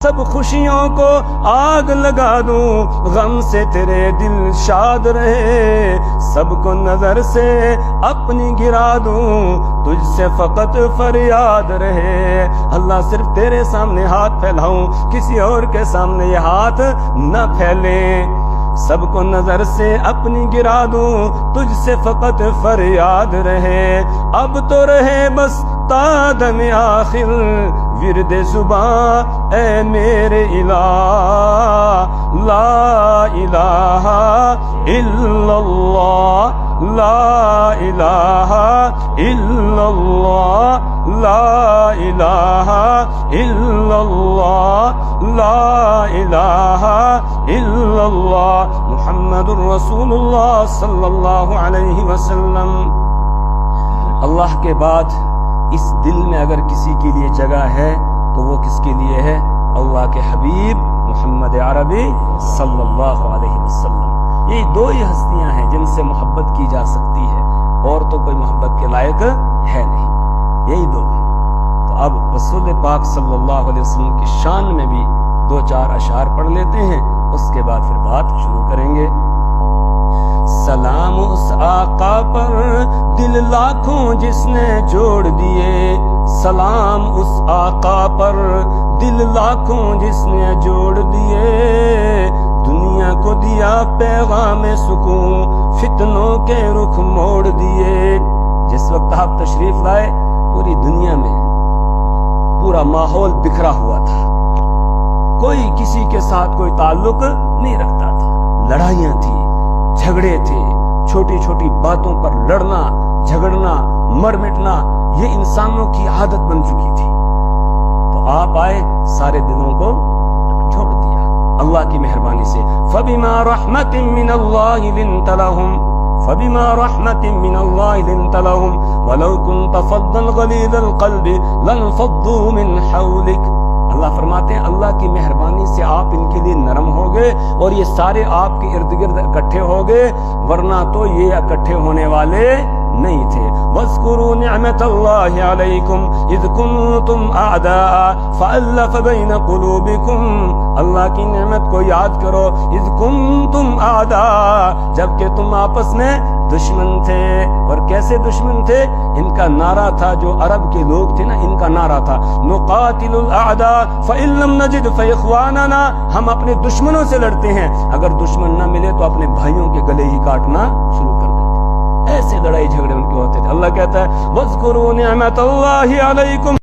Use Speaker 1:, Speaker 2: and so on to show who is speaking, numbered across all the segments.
Speaker 1: سب خوشیوں کو آگ لگا دوں، غم سے تیرے دل شاد رہے، سب کو نظر سے اپنی گرا دوں، تجھ سے فقط فریاد رہے۔ اللہ صرف تیرے سامنے ہاتھ پھیلاؤں، کسی اور کے سامنے یہ ہاتھ نہ پھیلیں، سب کو نظر سے اپنی گرا دوں، تجھ سے فقط فریاد رہے۔ اب تو رہے بس تا دم آخر ورد زباں اے میرے الہ، لا الہ الا اللہ، لا الہ الا اللہ، لا الہ الا اللہ، لا الہ الا اللہ، محمد الرسول اللہ صلی اللہ علیہ وسلم۔ اللہ کے بعد اس دل میں اگر کسی کے لیے جگہ ہے تو وہ کس کے لیے ہے؟ اللہ کے حبیب محمد عربی صلی اللہ علیہ وسلم۔ یہ دو ہی ہستیاں ہیں جن سے محبت کی جا سکتی ہے، اور تو کوئی محبت کے لائق ہے نہیں، یہی دو ہیں۔ تو اب رسول پاک صلی اللہ علیہ وسلم کی شان میں بھی دو چار اشعار پڑھ لیتے ہیں، اس کے بعد پھر بات شروع کریں گے۔ سلام اس آقا پر دل لاکھوں جس نے جوڑ دیے، سلام اس آقا پر دل لاکھوں جس نے جوڑ دیے، دنیا کو دیا پیغام سکون، فتنوں کے رخ موڑ دیے۔ جس وقت آپ تشریف لائے پوری دنیا میں پورا ماحول بکھرا ہوا تھا، کوئی کسی کے ساتھ کوئی تعلق نہیں رکھتا تھا، لڑائیاں تھیں، جھگڑے تھے، چھوٹی چھوٹی باتوں پر لڑنا جھگڑنا مر مٹنا یہ انسانوں کی عادت بن چکی تھی۔ تو آپ آئے، سارے دلوں کو چھوڑ دیا اللہ کی مہربانی سے۔ فَبِمَا رَحْمَةٍ مِّنَ اللَّهِ لِنْتَ لَهُمْ فَبِمَا رَحْمَةٍ مِّنَ اللَّهِ لِنْتَ لَهُمْ وَلَوْ كُنْتَ فَظًّا غَلِيظَ الْقَلْبِ لَانفَضُّوا مِنْ حَوْلِكَ۔ اللہ فرماتے ہیں اللہ کی مہربانی سے آپ ان کے لیے نرم ہو گئے اور یہ سارے آپ کے ارد گرد اکٹھے ہو گئے، ورنہ تو یہ اکٹھے ہونے والے نہیں تھے۔ وَاذْكُرُوا نِعْمَةَ اللَّهِ عَلَيْكُمْ إِذْ كُنْتُمْ أَعْدَاءً فَأَلَّفَ بَيْنَ قُلُوبِكُمْ۔ اللہ کی نعمت کو یاد کرو، اذ کنتم اعداء، جبکہ تم آپس میں دشمن تھے۔ اور کیسے دشمن تھے؟ ان کا نعرہ تھا، جو عرب کے لوگ تھے نا، ان کا نعرہ تھا نقاتل الاعداء فإن لم نجد فإخواننا، ہم اپنے دشمنوں سے لڑتے ہیں، اگر دشمن نہ ملے تو اپنے بھائیوں کے گلے ہی کاٹنا شروع کر دیتے۔ ایسے لڑائی جھگڑے ان کے ہوتے تھے۔ اللہ کہتا ہے وَاذْكُرُوا نِعْمَةَ اللَّهِ عَلَيْكُمْ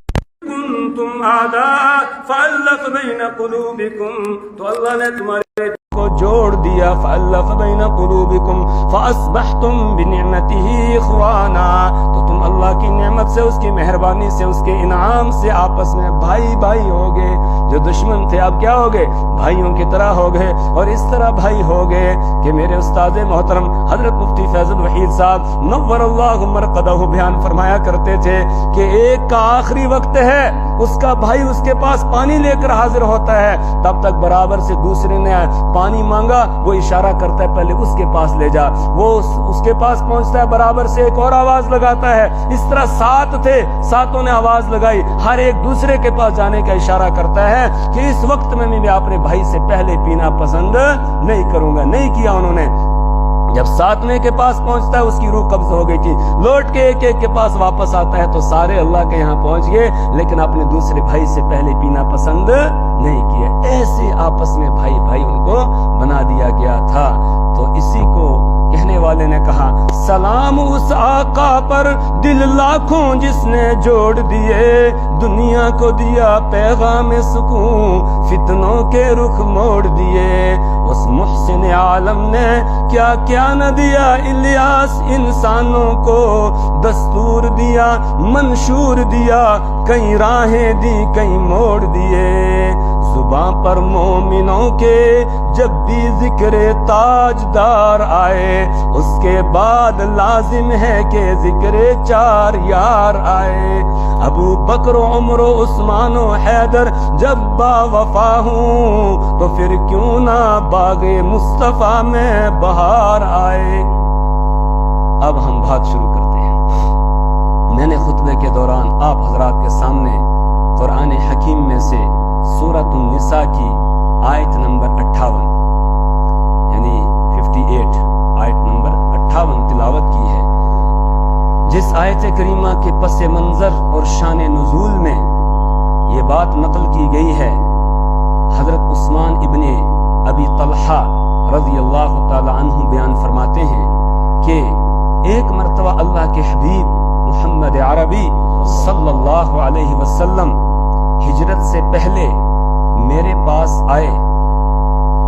Speaker 1: كُنْتُمْ أَعْدَاءً فَأَلَّفَ بَيْنَ قُلُوبِكُمْ، تو اللہ نے تمہارے کو جوڑ دیا، فَأَلَّفَ بَيْنَ قُلُوبِكُمْ فَأَصْبَحْتُمْ بِنِعْمَتِهِ إِخْوَانًا، تو تم اللہ کی نعمت سے، اس کی مہربانی سے، اس کے انعام سے آپس میں بھائی بھائی ہو گئے۔ جو دشمن تھے اب کیا ہو گئے؟ بھائیوں کی طرح ہو گئے، اور اس طرح بھائی ہو گئے کہ میرے استاد محترم حضرت مفتی فیض الوحید صاحب نور اللہ مرقدہ بیان فرمایا کرتے تھے کہ ایک کا آخری وقت ہے، اس کا بھائی اس کے پاس پانی لے کر حاضر ہوتا ہے، تب تک برابر سے دوسرے نے پانی مانگا، وہ اشارہ کرتا ہے پہلے اس کے پاس لے جا، وہ اس کے پاس پہنچتا ہے، برابر سے ایک اور آواز لگاتا ہے۔ اس طرح سات تھے، ساتوں نے آواز لگائی، ہر ایک دوسرے کے پاس جانے کا اشارہ کرتا ہے کہ اس وقت میں بھی اپنے بھائی سے پہلے پینا پسند نہیں کروں گا۔ نہیں کیا انہوں نے۔ جب ساتویں کے پاس پہنچتا ہے اس کی روح قبض ہو گئی تھی، لوٹ کے ایک ایک کے پاس واپس آتا ہے تو سارے اللہ کے یہاں پہنچ گئے، لیکن اپنے دوسرے بھائی سے پہلے پینا پسند نہیں کیا۔ ایسے آپس میں بھائی بھائی ان کو بنا دیا گیا تھا۔ تو اسی کو کہنے والے نے کہا سلام اس آقا پر دل لاکھوں جس نے جوڑ دیے، دنیا کو دیا پیغام سکون، فتنوں کے رخ موڑ دیے۔ اس محسن عالم نے کیا کیا نہ دیا، الیاس انسانوں کو دستور دیا، منشور دیا، کئی راہیں دی کئی موڑ دیے۔ زباں پر مومنوں کے جب بھی ذکر تاجدار آئے، اس کے بعد لازم ہے کہ ذکر چار یار آئے۔ ابو بکر عمر و عثمان و حیدر جب با وفا ہوں، تو پھر کیوں نہ باغ مصطفیٰ میں بہار آئے۔ اب ہم بات شروع کرتے ہیں۔ میں نے خطبے کے دوران آپ حضرات کے سامنے قرآن حکیم میں سے سورۃ النساء کی آیت نمبر 58 یعنی 58 آیت نمبر 58 تلاوت کی ہے، جس آیت کریمہ کے پس منظر اور شان نزول میں یہ بات نقل کی گئی ہے۔ حضرت عثمان ابن ابی طلحہ رضی اللہ تعالی عنہ بیان فرماتے ہیں کہ ایک مرتبہ اللہ کے حبیب محمد عربی صلی اللہ علیہ وسلم ہجرت سے پہلے میرے پاس آئے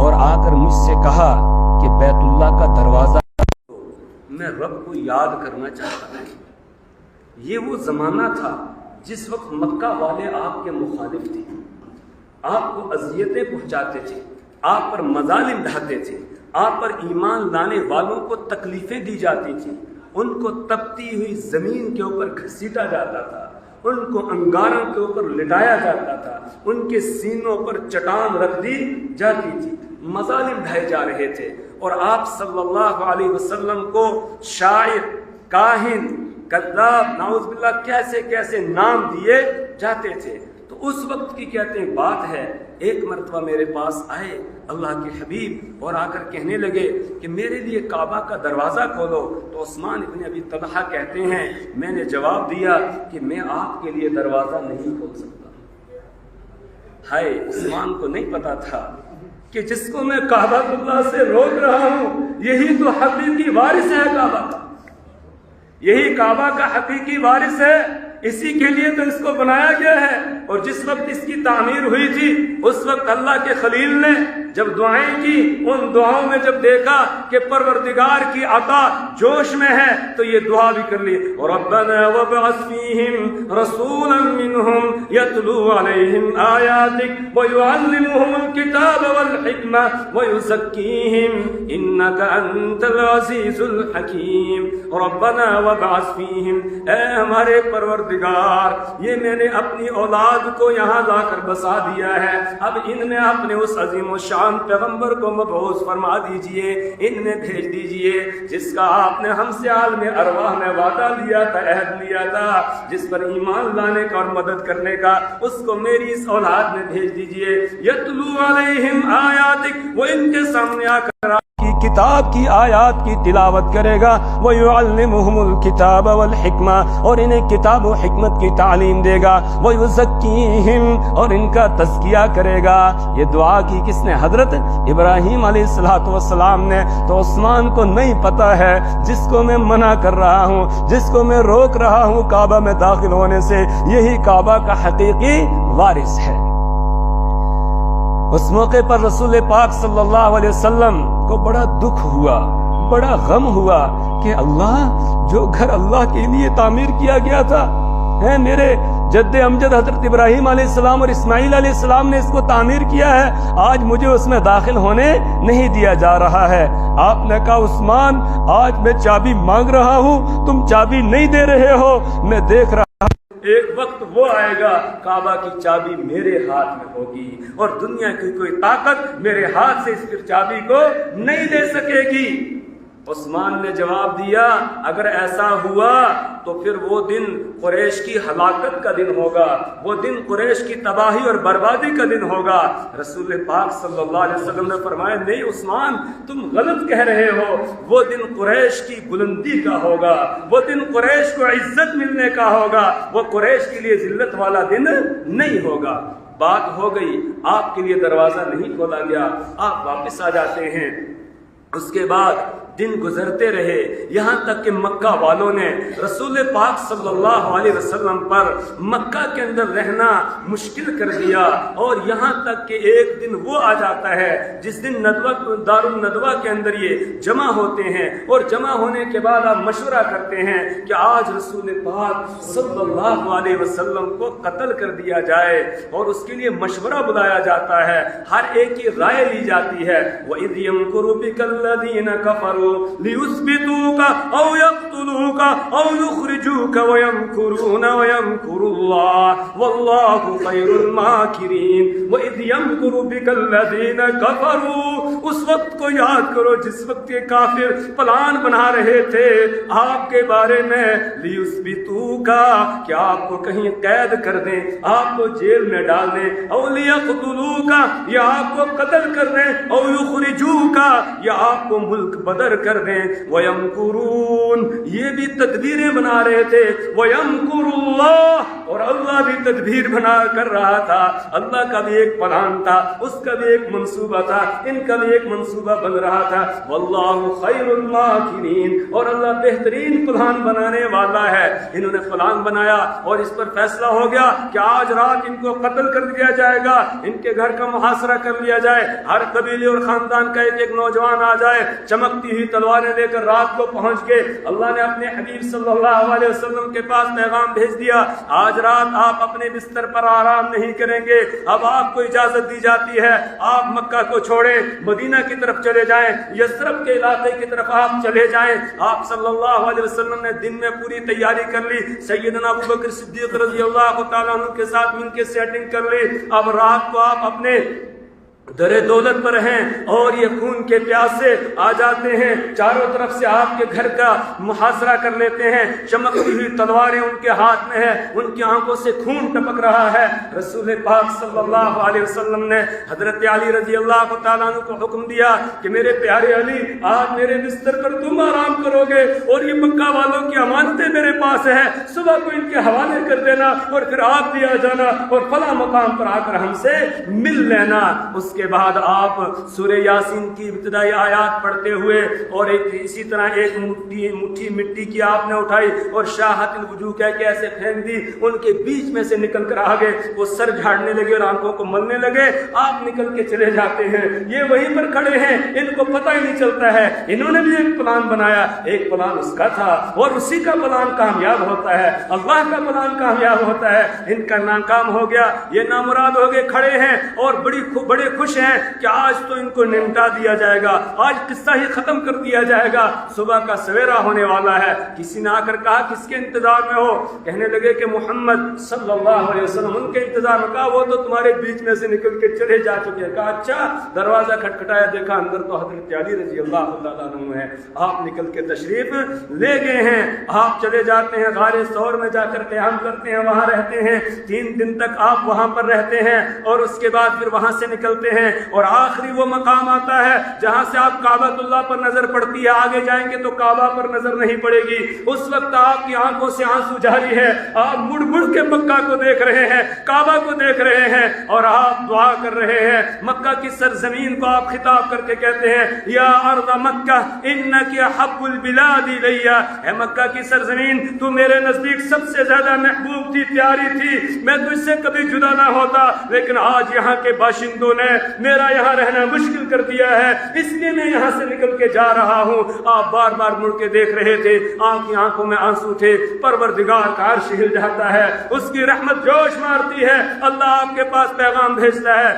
Speaker 1: اور آ کر مجھ سے کہا کہ بیت اللہ کا دروازہ میں رب کو یاد کرنا چاہتا ہوں۔ یہ وہ زمانہ تھا جس وقت مکہ والے آپ کے مخالف تھے، آپ کو اذیتیں پہنچاتے تھے، آپ پر مظالم ڈھاتے تھے، آپ پر ایمان لانے والوں کو تکلیفیں دی جاتی تھیں، ان کو تپتی ہوئی زمین کے اوپر گھسیٹا جاتا تھا، ان کو انگاروں کے اوپر لٹایا جاتا تھا، ان کے سینوں پر چٹان رکھ دی جاتی تھی، مظالم ڈھائے جا رہے تھے، اور آپ صلی اللہ علیہ وسلم کو شاعر، کاہن، کذاب، نعوذ باللہ کیسے کیسے نام دیے جاتے تھے۔ تو اس وقت کی کہتے ہیں بات ہے، ایک مرتبہ میرے پاس آئے اللہ کے حبیب اور آ کر کہنے لگے کہ میرے لیے کعبہ کا دروازہ کھولو۔ تو عثمان ابن ابی طلحہ کہتے ہیں میں نے جواب دیا کہ میں آپ کے لیے دروازہ نہیں کھول سکتا۔ ہائے، عثمان کو نہیں پتا تھا کہ جس کو میں کعبہ اللہ سے روک رہا ہوں یہی تو حقیقی وارث ہے کعبہ کا، یہی کعبہ کا حقیقی وارث ہے، اسی کے لیے تو اس کو بنایا گیا ہے۔ اور جس وقت اس کی تعمیر ہوئی تھی اس وقت اللہ کے خلیل نے جب دعائیں کی، ان دعاؤں میں جب دیکھا کہ پروردگار کی عطا جوش میں ہے تو یہ دعا بھی کر لی، ربنا وابعث فیہم رسولا منہم یتلو علیہم آیاتک ویعلمہم الکتاب والحکمہ ویزکیہم انک انت العزیز الحکیم۔ ربنا وابعث فیہم، اے ہمارے پروردگار، یہ میں نے اپنی اولاد کو یہاں لا کر بسا دیا ہے، اب ان میں اپنے اس عظیم و شان پیغمبر کو مبعوث فرما دیجئے، ان میں بھیج دیجئے جس کا آپ نے ہم سے عالم ارواح میں وعدہ لیا تھا، عہد لیا تھا، جس پر ایمان لانے کا اور مدد کرنے کا، اس کو میری اس اولاد میں بھیج دیجئے۔ یتلو علیہم آیاتک، وہ ان کے سامنے آ کر کی کتاب کی آیات کی تلاوت کرے گا، وَيُعَلِّمُهُمُ الْكِتَابَ وَالْحِكْمَةَ، اور انہیں کتاب و حکمت کی تعلیم دے گا، وَيُزَكِّيهِمْ، اور ان کا تزکیہ کرے گا۔ یہ دعا کی کس نے؟ حضرت ابراہیم علیہ السلام نے۔ تو عثمان کو نہیں پتا ہے جس کو میں منع کر رہا ہوں، جس کو میں روک رہا ہوں کعبہ میں داخل ہونے سے، یہی کعبہ کا حقیقی وارث ہے۔ اس موقع پر رسول پاک صلی اللہ علیہ وسلم کو بڑا دکھ ہوا، بڑا غم ہوا کہ اللہ، جو گھر اللہ کے لیے تعمیر کیا گیا تھا، میرے جد امجد حضرت ابراہیم علیہ السلام اور اسماعیل علیہ السلام نے اس کو تعمیر کیا ہے، آج مجھے اس میں داخل ہونے نہیں دیا جا رہا ہے۔ آپ نے کہا عثمان، آج میں چابی مانگ رہا ہوں، تم چابی نہیں دے رہے ہو، میں دیکھ رہا ہوں ایک وقت وہ آئے گا کعبہ کی چابی میرے ہاتھ میں ہوگی اور دنیا کی کوئی طاقت میرے ہاتھ سے اس چابی کو نہیں لے سکے گی۔ عثمان نے جواب دیا اگر ایسا ہوا تو پھر وہ دن قریش کی ہلاکت کا دن ہوگا، وہ دن قریش کی تباہی اور بربادی کا دن ہوگا۔ رسول پاک صلی اللہ علیہ وسلم نے فرمایا نہیں عثمان، تم غلط کہہ رہے ہو، وہ دن قریش کی بلندی کا ہوگا، وہ دن قریش کو عزت ملنے کا ہوگا، وہ قریش کے لیے ذلت والا دن نہیں ہوگا۔ بات ہو گئی، آپ کے لیے دروازہ نہیں کھولا گیا، آپ واپس آ جاتے ہیں۔ اس کے بعد دن گزرتے رہے، یہاں تک کہ مکہ والوں نے رسول پاک صلی اللہ علیہ وسلم پر مکہ کے اندر رہنا مشکل کر دیا، اور یہاں تک کہ ایک دن وہ آ جاتا ہے جس دن دار الندوہ کے اندر یہ جمع ہوتے ہیں، اور جمع ہونے کے بعد آپ مشورہ کرتے ہیں کہ آج رسول پاک صلی اللہ علیہ وسلم کو قتل کر دیا جائے، اور اس کے لیے مشورہ بلایا جاتا ہے، ہر ایک کی رائے لی جاتی ہے۔ وَإِذْ يَمْكُرُ بِكَ الَّذِينَ كَفَرُوا لِيُثْبِتُوكَ أَوْ يَقْتُلُوكَ أَوْ يُخْرِجُوكَ وَيَمْكُرُونَ وَيَمْكُرُ اللَّهُ وَاللَّهُ خَيْرُ الْمَاكِرِينَ وَإِذْ يَمْكُرُ بِكَ الَّذِينَ كَفَرُوا، اس وقت کو یاد کرو جس وقت کے کافر پلان بنا رہے تھے آپ کے بارے میں، لِيُثْبِتُوكَ کہ آپ کو کہیں قید کر دیں، آپ کو جیل میں ڈال دیں، أَوْ لِيَقْتُلُوكَ یا آپ کو قتل کر دیں، أَوْ يُخْرِجُوكَ یا آپ کو ملک بدر کر دیں، وَيَمْكُرُونَ یہ بھی تدبیریں بنا رہے تھے، وَيَمْكُرُ اللَّهُ اور اللہ بھی تدبیر بنا کر رہا تھا، اللہ کا بھی ایک پلان تھا، اس کا بھی ایک منصوبہ تھا، ان کا بھی ایک منصوبہ بن رہا تھا، وَاللَّهُ خَيْرُ الْمَاكِرِينَ اور اللہ بہترین پلان بنانے والا ہے۔ انہوں نے پلان بنایا اور اس پر فیصلہ ہو گیا کہ آج رات ان کو قتل کر دیا جائے گا، ان کے گھر کا محاصرہ کر لیا جائے، ہر قبیلے اور خاندان کا ایک ایک نوجوان آ جائے، چمکتی ہوئی تلواریں لے کر رات کو پہنچ کے اللہ نے اپنے حبیب صلی اللہ علیہ وسلم کے پاس پیغام بھیج دیا، آج رات آپ اپنے بستر پر آرام نہیں کریں گے، اب آپ کو اجازت دی جاتی ہے آپ مکہ کو چھوڑیں، مدینہ کی طرف چلے جائیں، یثرب کے علاقے کی طرف آپ چلے جائیں۔ آپ صلی اللہ علیہ وسلم نے دن میں پوری تیاری کر لی، سیدنا ابوبکر صدیق رضی اللہ تعالیٰ عنہ کے ساتھ مل کے سیٹنگ کر لی، اب رات کو آپ اپنے در دولت پر ہیں اور یہ خون کے پیاسے آ جاتے ہیں، چاروں طرف سے آپ کے گھر کا محاصرہ کر لیتے ہیں، چمکتی ہوئی تلواریں ان کے ہاتھ میں ہیں، ان کی آنکھوں سے خون ٹپک رہا ہے۔ رسول پاک صلی اللہ علیہ وسلم نے حضرت علی رضی اللہ تعالیٰ عنہ کو حکم دیا کہ میرے پیارے علی آج میرے بستر پر تم آرام کرو گے اور یہ مکہ والوں کی امانتیں میرے پاس ہیں، صبح کو ان کے حوالے کر دینا اور پھر آپ بھی آ جانا اور فلاں مقام پر آ کر ہم سے مل لینا۔ اس کے بعد آپ سورہ یاسین کی ابتدائی آیات پڑھتے ہوئے اور اسی طرح ایک مٹھی مٹی کی آپ نے اٹھائی اور شاہت الوجوہ کہہ کے ایسے پھینک دی، ان کے بیچ میں سے نکل کر آگے وہ سر جھاڑنے لگے اور آنکھوں کو ملنے لگے، آپ نکل کے چلے جاتے ہیں، یہ وہیں پر کھڑے ہیں، ان کو پتہ ہی نہیں چلتا ہے، انہوں نے بھی ایک پلان بنایا، ایک پلان اس کا تھا اور اسی کا پلان کامیاب ہوتا ہے، اللہ کا پلان کامیاب ہوتا ہے، ان کا ناکام ہو گیا، یہ نامراد ہو گئے، کھڑے ہیں اور بڑے خوش ہیں کہ آج تو ان کو نمٹا دیا جائے گا، آج قصہ ہی ختم کر دیا جائے گا، صبح کا سویرا ہونے والا ہے۔ کسی نے آ کر کہا کس کے انتظار میں ہو؟ کہنے لگے کہ محمد صلی اللہ علیہ وسلم، ان کے انتظار میں۔ کہا وہ تو تمہارے بیچ میں سے نکل کے چلے جا چکے ہیں۔ کہا اچھا، دروازہ کھٹکھٹایا، دیکھا اندر تو حضرت علی رضی اللہ تعالیٰ عنہ ہے، آپ نکل کے تشریف لے گئے ہیں، آپ چلے جاتے ہیں غار ثور میں جا کر قیام کرتے ہیں، وہاں رہتے ہیں، 3 دن تک آپ وہاں پر رہتے ہیں اور اس کے بعد پھر وہاں سے نکلتے ہیں اور آخری وہ مقام آتا ہے جہاں سے آپ کعبۃ اللہ پر نظر پڑتی ہے، آگے جائیں گے تو کعبہ پر نظر نہیں پڑے گی، اس وقت آپ کی آنکھوں سے آنسو جاری ہے، آپ مڑ مڑ کے مکہ کو دیکھ رہے ہیں، کعبہ کو دیکھ رہے ہیں اور آپ دعا کر رہے ہیں، مکہ کی سرزمین کو آپ خطاب کر کے کہتے ہیں یا ارض مکہ انک احب البلاد الی، اے مکہ کی سرزمین تو میرے نزدیک سب سے زیادہ محبوب تھی، پیاری تھی، میں تجھ سے کبھی جدا نہ ہوتا، لیکن آج یہاں کے باشندوں نے میرا یہاں رہنا مشکل کر دیا ہے، اس لیے میں یہاں سے نکل کے جا رہا ہوں۔ آپ بار بار مڑ کے دیکھ رہے تھے، آپ کی آنکھوں میں آنسو تھے، پروردگار کا عرش ہل جاتا ہے، اس کی رحمت جوش مارتی ہے، اللہ آپ کے پاس پیغام بھیجتا ہے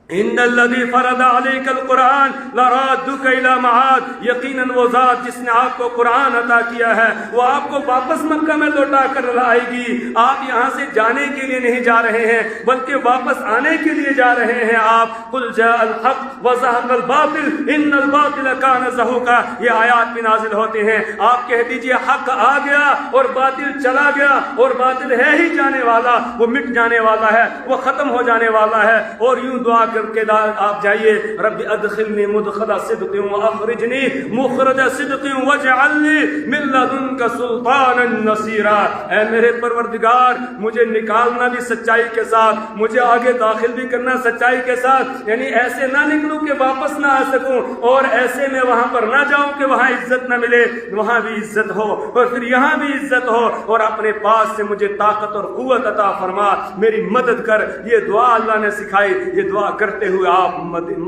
Speaker 1: ان الذي فرض عليك القرآن لرادك الى معاد، یقیناً وہ ذات جس نے آپ کو قرآن عطا کیا ہے وہ آپ کو واپس مکہ میں لوٹا کر لائے گی۔ آپ یہاں سے جانے کے لیے نہیں جا رہے ہیں بلکہ واپس آنے کے لیے جا رہے ہیں۔ آپ قل جاء الحق وزهق الباطل ان الباطل كان زهوقا، یہ آیات بھی نازل ہوتے ہیں، آپ کہہ دیجئے حق آ گیا اور باطل چلا گیا، اور باطل ہے ہی جانے والا، وہ مٹ جانے والا ہے، وہ ختم ہو جانے والا ہے۔ اور یوں دعا کر کے آپ جائیے رب ادخلنی مدخل صدق واخرجنی مخرج صدق واجعلنی من لدنک سلطانا نصیرا، اے میرے پروردگار مجھے نکالنا بھی سچائی کے ساتھ، مجھے آگے داخل بھی کرنا سچائی کے ساتھ، یعنی ایسے نہ نکلوں کہ واپس نہ آ سکوں، اور ایسے میں وہاں پر نہ جاؤں کہ وہاں عزت نہ ملے، وہاں بھی عزت ہو اور پھر یہاں بھی عزت ہو، اور اپنے پاس سے مجھے طاقت اور قوت عطا فرما، میری مدد کر۔ یہ دعا اللہ نے سکھائی، یہ دعا کر کرتے ہوئے آپ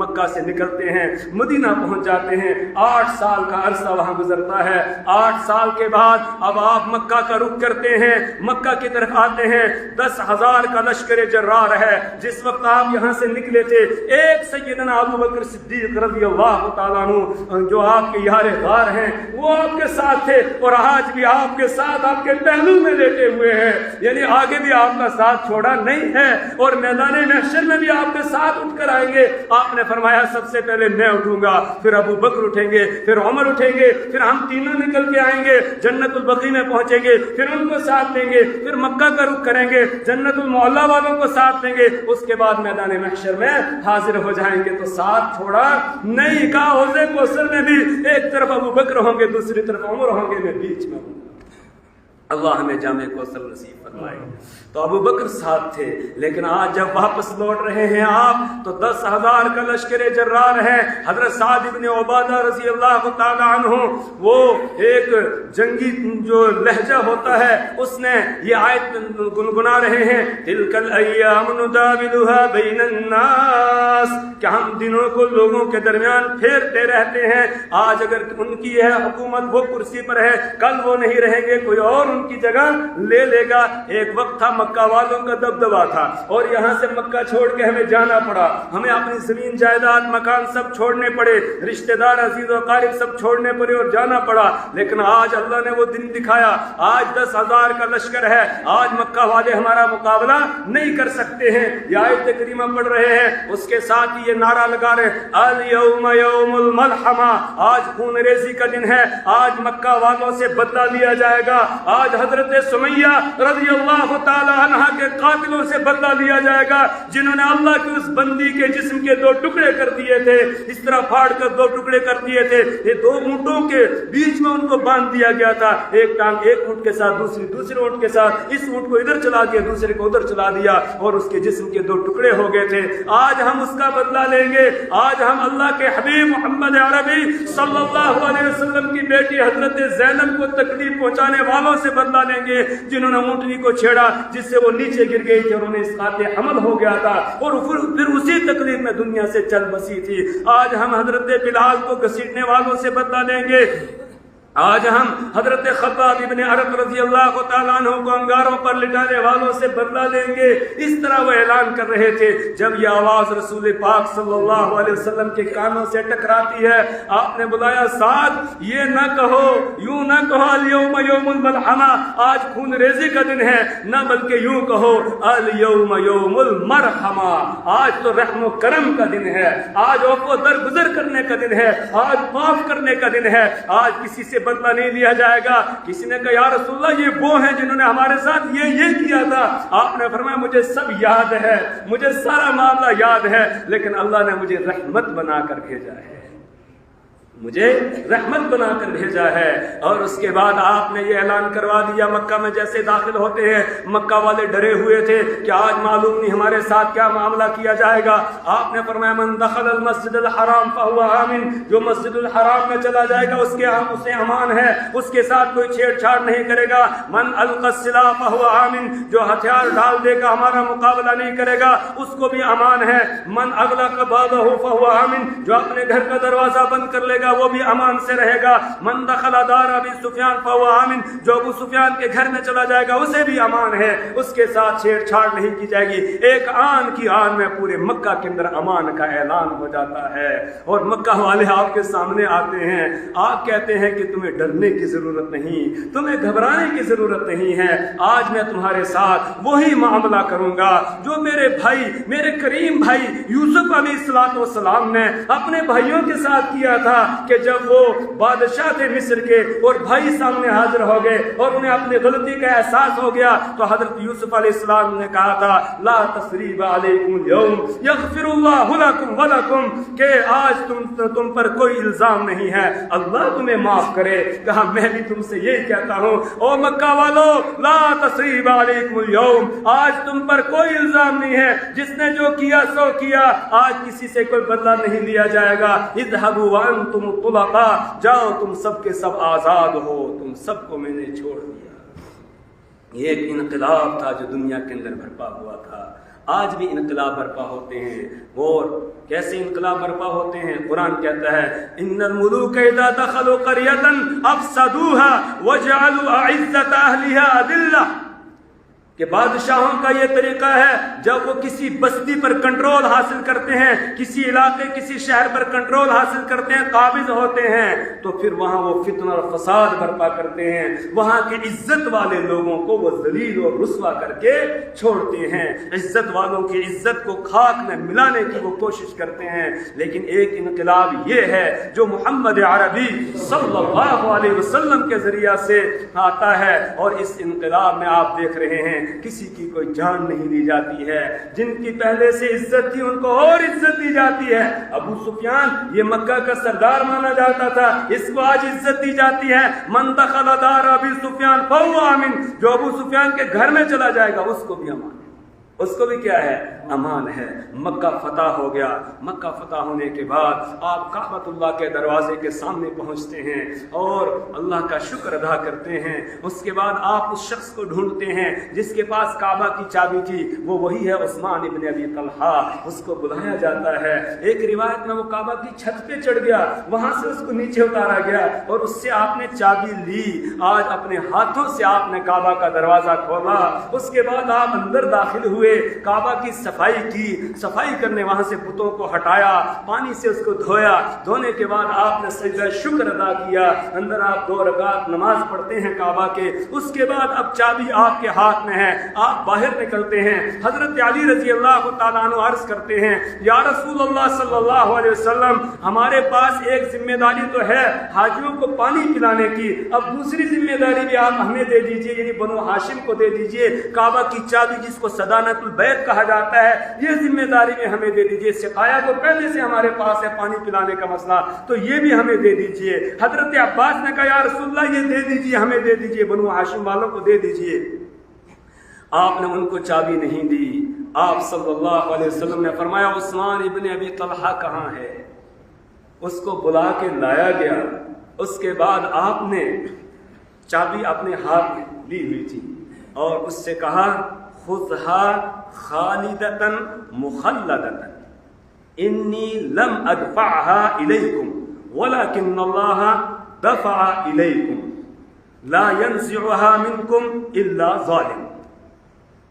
Speaker 1: مکہ سے نکلتے ہیں، مدینہ پہنچ جاتے ہیں۔ 8 سال کا عرصہ وہاں گزرتا ہے۔ 8 سال کے بعد اب آپ مکہ کا رخ کرتے ہیں، مکہ کی طرف آتے ہیں۔ 10,000 کا لشکر جرار ہے۔ جس وقت آپ یہاں سے نکلے تھے، ایک سیدنا ابو بکر صدیق رضی اللہ تعالیٰ عنہ جو آپ کے یار غار ہیں وہ آپ کے ساتھ تھے، اور آج بھی آپ کے ساتھ آپ کے پہلو میں لیٹے ہوئے ہیں، یعنی آگے بھی آپ کا ساتھ چھوڑا نہیں ہے، اور میدان محشر میں بھی آپ کے ساتھ اٹھ کر آئیں گے۔ آپ نے فرمایا سب سے پہلے میں اٹھوں گا، پھر ابو بکر اٹھیں گے، پھر عمر اٹھیں گے، پھر ہم تینوں نکل کے آئیں گے، جنت البقیع میں پہنچیں گے، پھر ان کو ساتھ لیں گے، پھر مکہ کا رخ کریں گے، جنت المعلا والوں کو ساتھ لیں گے، اس کے بعد میدان محشر میں حاضر ہو جائیں گے۔ تو ساتھ چھوڑا نہیں، کہا حوض کوثر میں بھی ایک طرف ابو بکر ہوں گے، دوسری طرف عمر ہوں گے، میں بیچ میں ہوں۔ اللہ ہمیں جامع کوثر نصیب فرمائے۔ تو ابو بکر ساتھ تھے، لیکن آج جب واپس لوٹ رہے ہیں آپ تو 10,000 کا لشکر جرار ہے۔ حضرت سعد بن عبادہ رضی اللہ تعالیٰ عنہ، وہ ایک جنگی جو لہجہ ہوتا ہے، اس نے یہ آیت گنگنا رہے ہیں، تلک الایام نداولها بین الناس، کہ ہم دنوں کو لوگوں کے درمیان پھیرتے رہتے ہیں۔ آج اگر ان کی ہے حکومت، وہ کرسی پر ہے، کل وہ نہیں رہیں گے، کوئی اور ان کی جگہ لے لے گا۔ ایک وقت تھا مکہ والوں کا دبدبا تھا، اور یہاں سے مکہ چھوڑ کے ہمیں جانا پڑا، ہمیں اپنی زمین جائیداد مکان سب چھوڑنے پڑے، رشتہ دار عزیز و اقارب سب چھوڑنے پڑے اور جانا پڑا۔ لیکن آج اللہ نے وہ دن دکھایا، آج 10,000 کا لشکر ہے، آج مکہ والے ہمارا مقابلہ نہیں کر سکتے ہیں۔ یہ آیت کریمہ پڑھ رہے ہیں، اس کے ساتھ ہی یہ نعرہ لگا رہے ہیں، الیوم یوم الملحمہ، آج خون ریزی کا دن ہے، آج مکہ والوں سے بدلہ لیا جائے گا، آج حضرت سمیہ رضی اللہ تعالی عنہ کے قاتلوں سے بدلہ لیا جائے گا، جنہوں نے اللہ کی اس بندی کے جسم کے 2 ٹکڑے کر دیے تھے، اس طرح پھاڑ کر 2 ٹکڑے کر دیے تھے۔ یہ 2 اونٹوں کے بیچ میں ان کو باندھ دیا گیا تھا، ایک ٹانگ ایک اونٹ کے ساتھ، دوسرے اونٹ کے ساتھ، اس اونٹ کو ادھر چلا دیا، دوسرے کو ادھر چلا دیا، اور اس کے جسم کے 2 ٹکڑے ہو گئے تھے۔ آج ہم اس کا بدلہ لیں گے، آج ہم اللہ کے حبیب محمد عربی صلی اللہ علیہ وسلم کی بیٹی حضرت زینب کو تکلیف پہنچانے والوں سے بدلہ لیں گے، جنہوں نے اونٹنی کو چھیڑا جس سے وہ نیچے گر گئی تھی اور انہیں اسقاط حمل ہو گیا تھا، اور پھر اسی تکلیف میں دنیا سے چل بسی تھی۔ آج ہم حضرت بلال کو گھسیٹنے والوں سے بدلہ لیں گے، آج ہم حضرت خباب ابن عرب رضی اللہ تعالیٰ عنہ کو انگاروں پر لٹانے والوں سے بدلہ لیں گے۔ اس طرح وہ اعلان کر رہے تھے۔ جب یہ آواز رسول پاک صلی اللہ علیہ وسلم کے کانوں سے ٹکراتی ہے، آپ نے بلایا، سعد یہ نہ کہو، یوں نہ کہو الیوم یوم الملحمہ، آج خون ریزی کا دن ہے، نہ بلکہ یوں کہو الیوم یوم المرحمہ، آج تو رحم و کرم کا دن ہے، آج عفو درگزر کرنے کا دن ہے، آج معاف کرنے کا دن ہے، آج کسی سے بدلہ نہیں لیا جائے گا۔ کسی نے کہا یا رسول اللہ یہ وہ ہیں جنہوں نے ہمارے ساتھ یہ کیا تھا، آپ نے فرمایا مجھے سب یاد ہے، مجھے سارا معاملہ یاد ہے، لیکن اللہ نے مجھے رحمت بنا کر بھیجا ہے، مجھے رحمت بنا کر بھیجا ہے۔ اور اس کے بعد آپ نے یہ اعلان کروا دیا، مکہ میں جیسے داخل ہوتے ہیں مکہ والے ڈرے ہوئے تھے کہ آج معلوم نہیں ہمارے ساتھ کیا معاملہ کیا جائے گا۔ آپ نے فرمایا من دخل المسجد الحرام فهو آمن، جو مسجد الحرام میں چلا جائے گا اسے امان ہے، اس کے ساتھ کوئی چھیڑ چھاڑ نہیں کرے گا۔ من القى السلاح فهو آمن، جو ہتھیار ڈال دے گا ہمارا مقابلہ نہیں کرے گا، اس کو بھی امان ہے۔ من اغلق بابه فهو آمن، جو اپنے گھر کا دروازہ بند کر لے گا وہ بھی امان سے رہے گا۔ من دخل دار ابی سفیان فهو آمن، جو ابو سفیان کے گھر میں چلا جائے گا اسے بھی امان ہے، اس کے ساتھ چھیڑ چھاڑ نہیں کی جائے گی۔ ایک آن کی آن میں پورے مکہ کے اندر امان کا اعلان ہو جاتا ہے، اور مکہ والے آپ کے سامنے آتے ہیں، آپ کہتے ہیں کہ تمہیں ڈرنے کی ضرورت نہیں، تمہیں گھبرانے کی ضرورت نہیں ہے، آج میں تمہارے ساتھ وہی معاملہ کروں گا جو میرے بھائی، میرے کریم بھائی یوسف علیہ السلام نے اپنے بھائیوں کے ساتھ کیا تھا، کہ جب وہ بادشاہ تھے مصر کے اور بھائی سامنے حاضر ہو گئے اور انہیں اپنی غلطی کا احساس ہو گیا، تو حضرت یوسف علیہ السلام نے کہا تھا لا تثریب علیکم اليوم یغفر اللہ لکم ولکم، کہ آج تم پر کوئی الزام نہیں ہے، اللہ تمہیں معاف کرے۔ کہا میں بھی تم سے یہی کہتا ہوں او مکہ والو، لا تثریب علیکم اليوم، آج تم پر کوئی الزام نہیں ہے، جس نے جو کیا سو کیا، آج کسی سے کوئی بدلہ نہیں لیا جائے گا۔ اذهبوا وانتم طلقاء، جاؤ تم سب کے سب آزاد ہو، تم سب کو میں نے چھوڑ دیا۔ یہ ایک انقلاب تھا جو دنیا کے اندر برپا ہوا تھا۔ آج بھی انقلاب برپا ہوتے ہیں. اور کیسے انقلاب برپا ہوتے ہیں؟ قرآن کہتا ہے ان الملوک اذا دخلوا قریۃ افسدوها وجعلوا اعزۃ اہلها اذلہ، کہ بادشاہوں کا یہ طریقہ ہے جب وہ کسی بستی پر کنٹرول حاصل کرتے ہیں، کسی علاقے کسی شہر پر کنٹرول حاصل کرتے ہیں، قابض ہوتے ہیں، تو پھر وہاں وہ فتنہ اور فساد برپا کرتے ہیں، وہاں کے عزت والے لوگوں کو وہ ذلیل اور رسوا کر کے چھوڑتے ہیں، عزت والوں کی عزت کو خاک میں ملانے کی وہ کوشش کرتے ہیں. لیکن ایک انقلاب یہ ہے جو محمد عربی صلی اللہ علیہ وسلم کے ذریعہ سے آتا ہے، اور اس انقلاب میں آپ دیکھ رہے ہیں کسی کی کوئی جان نہیں لی جاتی ہے. جن کی پہلے سے عزت تھی ان کو اور عزت دی جاتی ہے. ابو سفیان یہ مکہ کا سردار مانا جاتا تھا، اس کو آج عزت دی جاتی ہے. من دخل دار ابی سفیان فهو آمن، جو ابو سفیان کے گھر میں چلا جائے گا اس کو بھی امان ہے، اس کو بھی کیا ہے؟ امان ہے. مکہ فتح ہو گیا. مکہ فتح ہونے کے بعد آپ کعبۃ اللہ کے دروازے کے سامنے پہنچتے ہیں اور اللہ کا شکر ادا کرتے ہیں. اس کے بعد آپ اس شخص کو ڈھونڈتے ہیں جس کے پاس کعبہ کی چابی تھی، وہ وہی ہے عثمان ابن ابی طلحہ. اس کو بلایا جاتا ہے. ایک روایت میں وہ کعبہ کی چھت پہ چڑھ گیا، وہاں سے اس کو نیچے اتارا گیا اور اس سے آپ نے چابی لی. آج اپنے ہاتھوں سے آپ نے کعبہ کا دروازہ کھولا. اس کے بعد آپ اندر داخل ہوئے، کعبہ کی صفائی کی. صفائی کرنے وہاں سے بتوں کو ہٹایا، پانی سے اس کو دھویا. دھونے کے بعد آپ نے سجدہ شکر ادا کیا. اندر آپ 2 رکعت نماز پڑھتے ہیں کعبہ کے. اس کے بعد اب چابی آپ کے ہاتھ میں ہے، آپ باہر نکلتے ہیں. حضرت علی رضی اللہ تعالیٰ عنہ عرض کرتے ہیں یا رسول اللہ صلی اللہ علیہ وسلم، ہمارے پاس ایک ذمہ داری تو ہے حاجیوں کو پانی پلانے کی، اب دوسری ذمہ داری بھی آپ ہمیں دے دیجئے، یعنی بنو ہاشم کو دے دیجئے. کعبہ کی چابی جس کو صدانۃ البیت کہا جاتا ہے، یہ ذمہ داری بھی ہمیں دے دیجئے. سقایا تو پہلے سے ہمارے پاس ہے پانی پلانے کا مسئلہ، تو یہ بھی ہمیں دے دیجئے. حضرت عباس نے کہا یا رسول اللہ یہ دے دیجئے، ہمیں دے دیجئے، بنو ہاشم والوں کو دے دیجئے. آپ نے ان کو چابی نہیں دی. آپ صلی اللہ علیہ وسلم نے فرمایا عثمان ابن ابی طلحہ کہاں ہے؟ اس کو بلا کے لایا گیا. اس کے بعد آپ نے چابی اپنے ہاتھ میں لی ہوئی تھی اور اس سے کہا خذها خالدة مخلدة انی لم ادفعها الیکم ولکن اللہ دفع الیکم لا ينزعها منکم الا ظالم.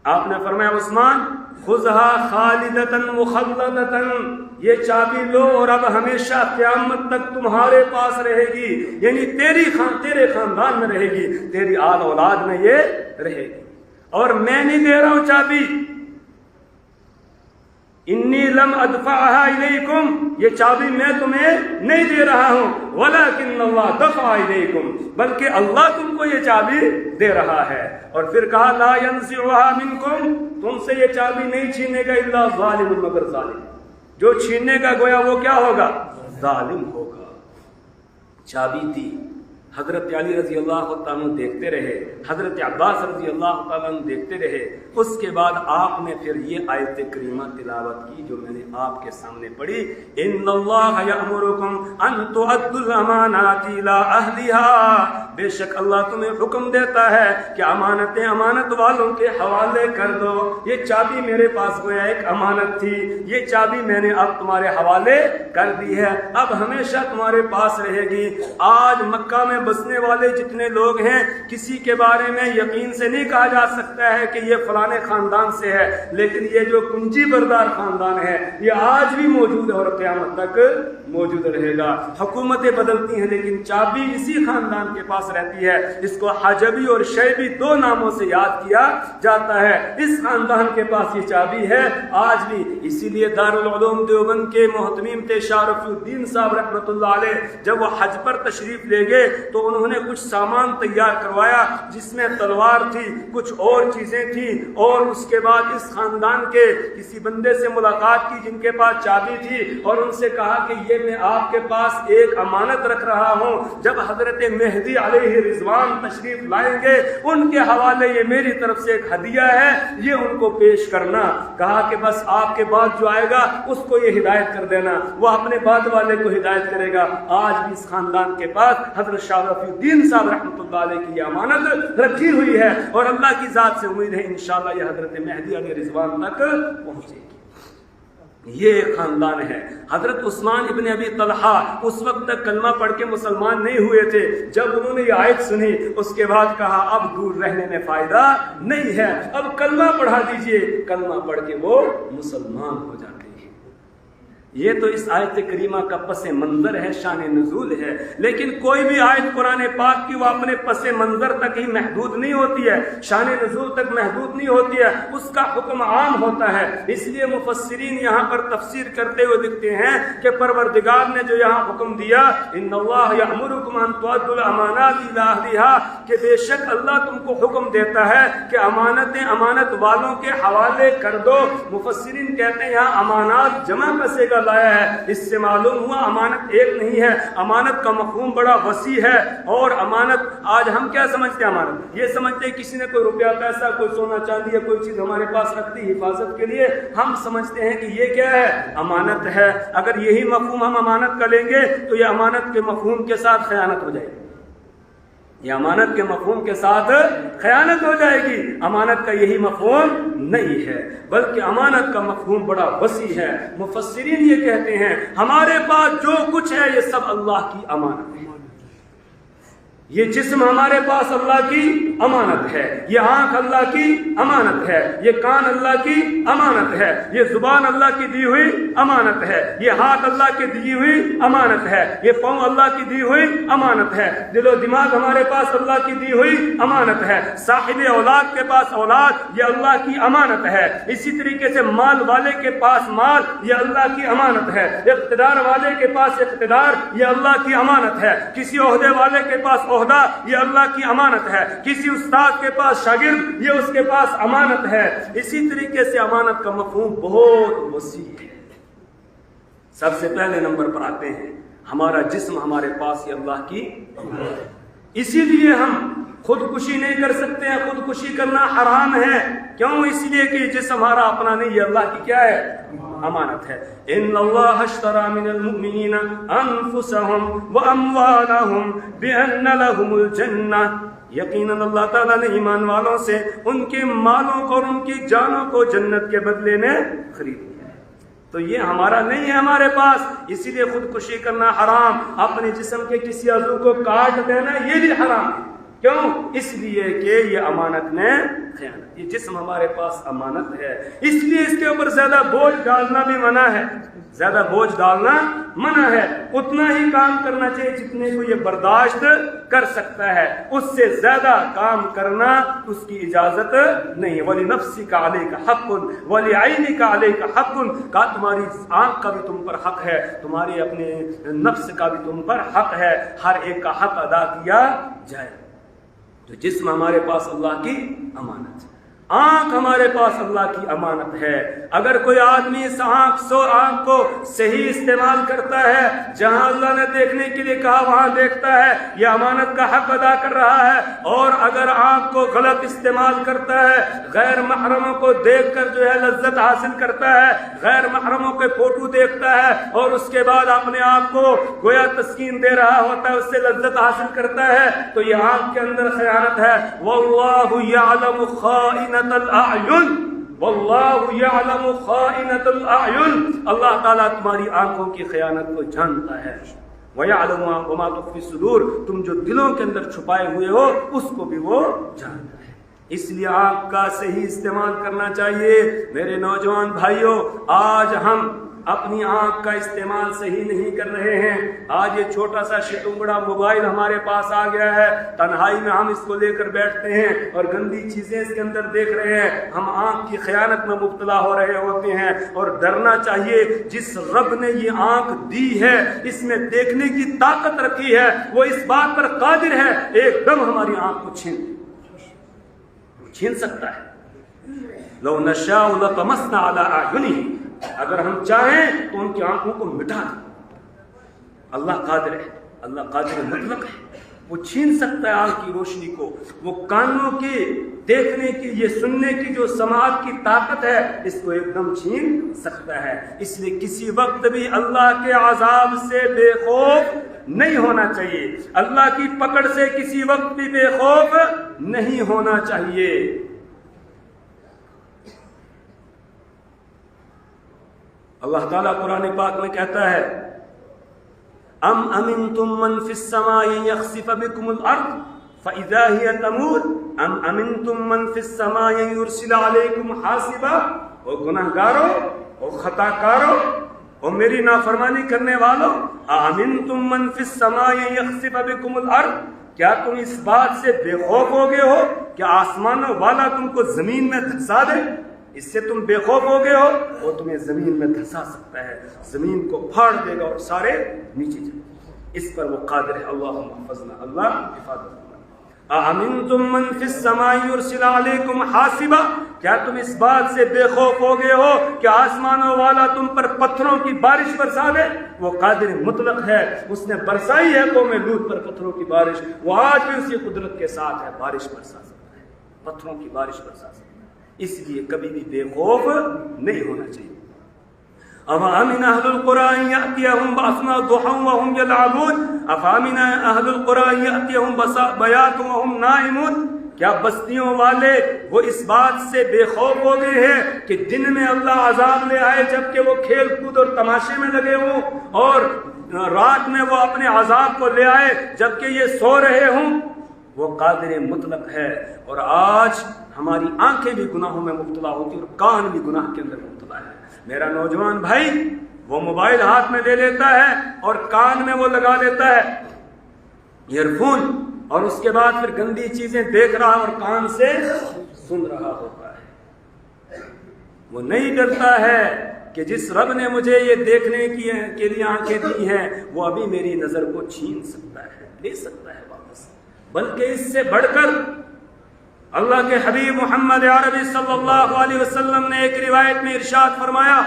Speaker 1: آپ نے فرمایا عثمان خذها خالدة مخلدة، یہ چابی لو اور اب ہمیشہ قیامت تک تمہارے پاس رہے گی، یعنی تیرے خاندان میں رہے گی، تیری آل اولاد میں یہ رہے گی. اور میں نہیں دے رہا ہوں چابی، انی لم ادفعها الیکم، یہ چابی میں تمہیں نہیں دے رہا ہوں، ولکن اللہ دفع الیکم، بلکہ اللہ تم کو یہ چابی دے رہا ہے. اور پھر کہا لا ينزعها منکم، تم سے یہ چابی نہیں چھینے گا الا ظالم، مگر ظالم. جو چھیننے کا گویا وہ کیا ہوگا؟ ظالم ہوگا. چابی دی. حضرت علی رضی اللہ تعالیٰ عنہ دیکھتے رہے، حضرت عباس رضی اللہ تعالیٰ عنہ دیکھتے رہے. اس کے بعد آپ نے پھر یہ آیت کریمہ تلاوت کی جو میں نے آپ کے سامنے پڑھی، ان اللہ یأمرکم ان تؤدوا الامانات الی اہلها، بے شک اللہ تمہیں حکم دیتا ہے کہ امانتیں امانت والوں کے حوالے کر دو. یہ چابی میرے پاس گویا ایک امانت تھی، یہ چابی میں نے اب تمہارے حوالے کر دی ہے، اب ہمیشہ تمہارے پاس رہے گی. آج مکہ میں بسنے والے جتنے لوگ ہیں کسی کے بارے میں یقین سے نہیں کہا جا سکتا ہے کہ یہ فلانے خاندان سے ہے، لیکن یہ جو کنجی بردار خاندان ہے یہ آج بھی موجود ہے اور قیامت تک موجود رہے گا. حکومتیں بدلتی ہیں لیکن چابی اسی خاندان کے پاس رہتی ہے. اس کو حجبی اور شیبی 2 ناموں سے یاد کیا جاتا ہے. اس خاندان کے پاس یہ چابی ہے آج بھی. اسی لیے دارالعلوم دیوبند کے محتمیم تھے شاہ رفیع الدین صاحب رحمۃ اللہ علیہ، جب وہ حج پر تشریف لے گئے تو انہوں نے کچھ سامان تیار کروایا جس میں تلوار تھی، کچھ اور چیزیں تھیں، اور اس کے بعد اس خاندان کے کسی بندے سے ملاقات کی جن کے پاس چابی تھی اور ان سے کہا کہ یہ میں آپ کے پاس ایک امانت رکھ رہا ہوں، جب حضرت مہدی علیہ رضوان تشریف لائیں گے ان کے حوالے یہ میری طرف سے ایک ہدیہ ہے، یہ ان کو پیش کرنا۔ کہا کہ بس آپ کے بعد جو آئے گا اس کو یہ ہدایت کر دینا، وہ اپنے بعد والے کو ہدایت کرے گا۔ آج بھی اس خاندان کے پاس حضرت شاہ رفیع الدین صاحب رحمۃ اللہ علیہ کی یہ امانت رکھی ہوئی ہے، اور اللہ کی ذات سے امید ہے انشاءاللہ یہ حضرت مہدی علیہ رضوان تک پہنچے گی۔ یہ ایک خاندان ہے۔ حضرت عثمان ابن ابی طلحہ اس وقت تک کلمہ پڑھ کے مسلمان نہیں ہوئے تھے، جب انہوں نے یہ آیت سنی اس کے بعد کہا اب دور رہنے میں فائدہ نہیں ہے، اب کلمہ پڑھا دیجئے۔ کلمہ پڑھ کے وہ مسلمان ہو جاتے ہیں۔ یہ تو اس آیت کریمہ کا پس منظر ہے، شان نزول ہے، لیکن کوئی بھی آیت قرآن پاک کی وہ اپنے پس منظر تک ہی محدود نہیں ہوتی ہے، شان نزول تک محدود نہیں ہوتی ہے، اس کا حکم عام ہوتا ہے۔ اس لیے مفسرین یہاں پر تفسیر کرتے ہوئے لکھتے ہیں کہ پروردگار نے جو یہاں حکم دیا ان اللہ یأمرکم ان تؤدوا الامانات الی اہلھا، کہ بے شک اللہ تم کو حکم دیتا ہے کہ امانتیں امانت والوں کے حوالے کر دو۔ مفسرین کہتے ہیں یہاں امانات جمع کا صیغہ لایا ہے، اس سے معلوم ہوا امانت ایک نہیں ہے، امانت کا مفہوم بڑا وسیع ہے۔ اور امانت آج ہم کیا سمجھتے ہیں؟ امانت یہ سمجھتے ہیں کسی نے کوئی روپیہ پیسہ کوئی سونا چاندی یا کوئی چیز ہمارے پاس رکھ دی حفاظت کے لیے، ہم سمجھتے ہیں کہ یہ کیا ہے؟ امانت ہے۔ اگر یہی مفہوم ہم امانت کا لیں گے تو یہ امانت کے مفہوم کے ساتھ خیانت ہو جائے گی، یہ امانت کے مفہوم کے ساتھ خیانت ہو جائے گی۔ امانت کا یہی مفہوم نہیں ہے، بلکہ امانت کا مفہوم بڑا وسیع ہے۔ مفسرین یہ کہتے ہیں ہمارے پاس جو کچھ ہے یہ سب اللہ کی امانت ہے۔ یہ جسم ہمارے پاس اللہ کی امانت ہے، یہ آنکھ اللہ کی امانت ہے، یہ کان اللہ کی امانت ہے، یہ زبان اللہ کی دی ہوئی امانت ہے، یہ ہاتھ اللہ کی دی ہوئی امانت ہے، یہ پاؤں اللہ کی دی ہوئی امانت ہے، دل و دماغ ہمارے پاس اللہ کی دی ہوئی امانت ہے، صاحب اولاد کے پاس اولاد یہ اللہ کی امانت ہے، اسی طریقے سے مال والے کے پاس مال یہ اللہ کی امانت ہے، اقتدار والے کے پاس اقتدار یہ اللہ کی امانت ہے، کسی عہدے والے کے پاس عہدہ یہ اللہ کی امانت ہے، کسی استاد کے پاس شاگرد یہ اس کے پاس امانت ہے۔ اسی طریقے سے امانت کا مفہوم بہت وسیع ہے۔ سب سے پہلے نمبر پر آتے ہیں ہمارا جسم ہمارے پاس یہ اللہ کی امانت ہے، اسی لیے ہم خودکشی نہیں کر سکتے ہیں، خودکشی کرنا حرام ہے۔ کیوں؟ اس لیے کہ جسم ہمارا اپنا نہیں، یہ اللہ کی کیا ہے؟ امانت ہے۔ ان اللہ اشتری من المؤمنین انفسهم واموالهم بان لهم الجنہ، یقیناً اللہ تعالیٰ نے ایمان والوں سے ان کے مالوں کو اور ان کی جانوں کو جنت کے بدلے میں خرید لیا ہے۔ تو یہ ہمارا نہیں ہے ہمارے پاس، اسی لیے خودکشی کرنا حرام، اپنے جسم کے کسی عضو کو کاٹ دینا یہ بھی حرام ہے۔ کیوں؟ اس لیے کہ یہ امانت میں خیانت، یہ جسم ہمارے پاس امانت ہے، اس لیے اس کے اوپر زیادہ بوجھ ڈالنا بھی منع ہے، زیادہ بوجھ ڈالنا منع ہے، اتنا ہی کام کرنا چاہیے جتنے کو یہ برداشت کر سکتا ہے، اس سے زیادہ کام کرنا اس کی اجازت نہیں۔ وَلِنَفْسِكَ عَلَيْكَ حَقٌّ وَلِعَيْنِكَ عَلَيْكَ حَقٌّ، کہا تمہاری آنکھ کا بھی تم پر حق ہے، تمہاری اپنے نفس کا بھی تم پر حق ہے، ہر ایک کا حق ادا کیا جائے۔ تو جسم ہمارے پاس اللہ کی امانت ہے، آنکھ ہمارے پاس اللہ کی امانت ہے۔ اگر کوئی آدمی اس آنکھ کو صحیح استعمال کرتا ہے، جہاں اللہ نے دیکھنے کے لیے کہا وہاں دیکھتا ہے، یہ امانت کا حق ادا کر رہا ہے۔ اور اگر آنکھ کو غلط استعمال کرتا ہے، غیر محرموں کو دیکھ کر جو ہے لذت حاصل کرتا ہے، غیر محرموں کے فوٹو دیکھتا ہے اور اس کے بعد اپنے آپ کو گویا تسکین دے رہا ہوتا ہے، اس سے لذت حاصل کرتا ہے، تو یہ آنکھ کے اندر خیانت ہے۔ واللہ یعلم خائنۃ الاعین، واللہ یعلم خائنۃ الاعین، اللہ تعالیٰ تمہاری آنکھوں کی خیانت کو جانتا ہے۔ وَيَعْلَمُ مَا تُخْفِي الصُّدُورُ، تم جو دلوں کے اندر چھپائے ہوئے ہو اس کو بھی وہ جانتا ہے۔ اس لیے آنکھ کا صحیح استعمال کرنا چاہیے۔ میرے نوجوان بھائیوں، آج ہم اپنی آنکھ کا استعمال صحیح نہیں کر رہے ہیں۔ آج یہ چھوٹا سا شٹونگڑا موبائل ہمارے پاس آ گیا ہے، تنہائی میں ہم اس کو لے کر بیٹھتے ہیں اور گندی چیزیں اس کے اندر دیکھ رہے ہیں، ہم آنکھ کی خیانت میں مبتلا ہو رہے ہوتے ہیں۔ اور ڈرنا چاہیے، جس رب نے یہ آنکھ دی ہے، اس میں دیکھنے کی طاقت رکھی ہے، وہ اس بات پر قادر ہے ایک دم ہماری آنکھ کو چھین سکتا ہے۔ لو نشاء لطمسنا علی اعینہم، اگر ہم چاہیں تو ان کی آنکھوں کو مٹا دیں۔ اللہ قادر ہے، اللہ قادر مطلق ہے، وہ چھین سکتا ہے آنکھ کی روشنی کو، وہ کانوں کی دیکھنے کی، یہ سننے کی جو سماعت کی طاقت ہے، اس کو ایک دم چھین سکتا ہے۔ اس لیے کسی وقت بھی اللہ کے عذاب سے بے خوف نہیں ہونا چاہیے، اللہ کی پکڑ سے کسی وقت بھی بے خوف نہیں ہونا چاہیے۔ اللہ تعالیٰ قرآن پاک میں کہتا ہے ام امنتم من فی السماء یخسف بکم الارض فاذا هی تمور ام امنتم من فی السماء یرسل علیکم حاصبا۔ او گناہگارو، او خطا کارو، او میری نافرمانی کرنے والو، امنتم من فی السماء یخسف بکم الارض، کیا تم اس بات سے بے خوف ہو گئے ہو کہ آسمانوں والا تم کو زمین میں دھسا دے؟ اس سے تم بے خوف ہو گئے ہو؟ وہ تمہیں زمین میں دھسا سکتا ہے، زمین کو پھاڑ دے گا اور سارے نیچے چلے، اس پر وہ قادر ہے۔ اللہم احفظنا، اللہ حفاظت کرنا۔ اَأَمِنْتُم مَّن فِي السَّمَاءِ يُرْسِلَ عَلَيْكُمْ حَاصِبًا، کیا تم اس بات سے بے خوف ہو گئے ہو کہ آسمانوں والا تم پر پتھروں کی بارش برسا دے؟ وہ قادر مطلق ہے، اس نے برسائی ہے قوم لوط پر پتھروں کی بارش، وہ آج بھی اسی قدرت کے ساتھ ہے، بارش برسا سکتا ہے، پتھروں کی بارش برسا سکتا ہے۔ اس لیے کبھی بھی بے خوف نہیں ہونا چاہیے۔ أَفَأَمِنَ أَهْلُ الْقُرَىٰ أَن يَأْتِيَهُمْ بَأْسُنَا ضُحًى وَهُمْ يَلْعَبُونَ أَفَأَمِنَ أَهْلُ الْقُرَىٰ أَن يَأْتِيَهُمْ بَيَاتٌ وَهُمْ نَائِمُونَ، کیا بستیوں والے وہ اس بات سے بے خوف ہو گئے ہیں کہ دن میں اللہ عذاب لے آئے جبکہ وہ کھیل کود اور تماشے میں لگے ہوں، اور رات میں وہ اپنے عذاب کو لے آئے جبکہ یہ سو رہے ہوں؟ وہ قادر مطلق ہے۔ اور آج ہماری آنکھیں بھی گناہوں میں مبتلا ہوتی اور کان بھی گناہ کے اندر مبتلا ہے۔ میرا نوجوان بھائی وہ موبائل ہاتھ میں لے لیتا ہے اور کان میں وہ لگا لیتا ہے ایئر فون، اور اس کے بعد پھر گندی چیزیں دیکھ رہا اور کان سے سن رہا ہوتا ہے۔ وہ نہیں ڈرتا ہے کہ جس رب نے مجھے یہ دیکھنے کے لیے آنکھیں دی ہیں وہ ابھی میری نظر کو چھین سکتا ہے، لے سکتا ہے واپس۔ بلکہ اس سے بڑھ کر اللہ کے حبیب محمد عربی صلی اللہ علیہ وسلم نے ایک روایت میں ارشاد فرمایا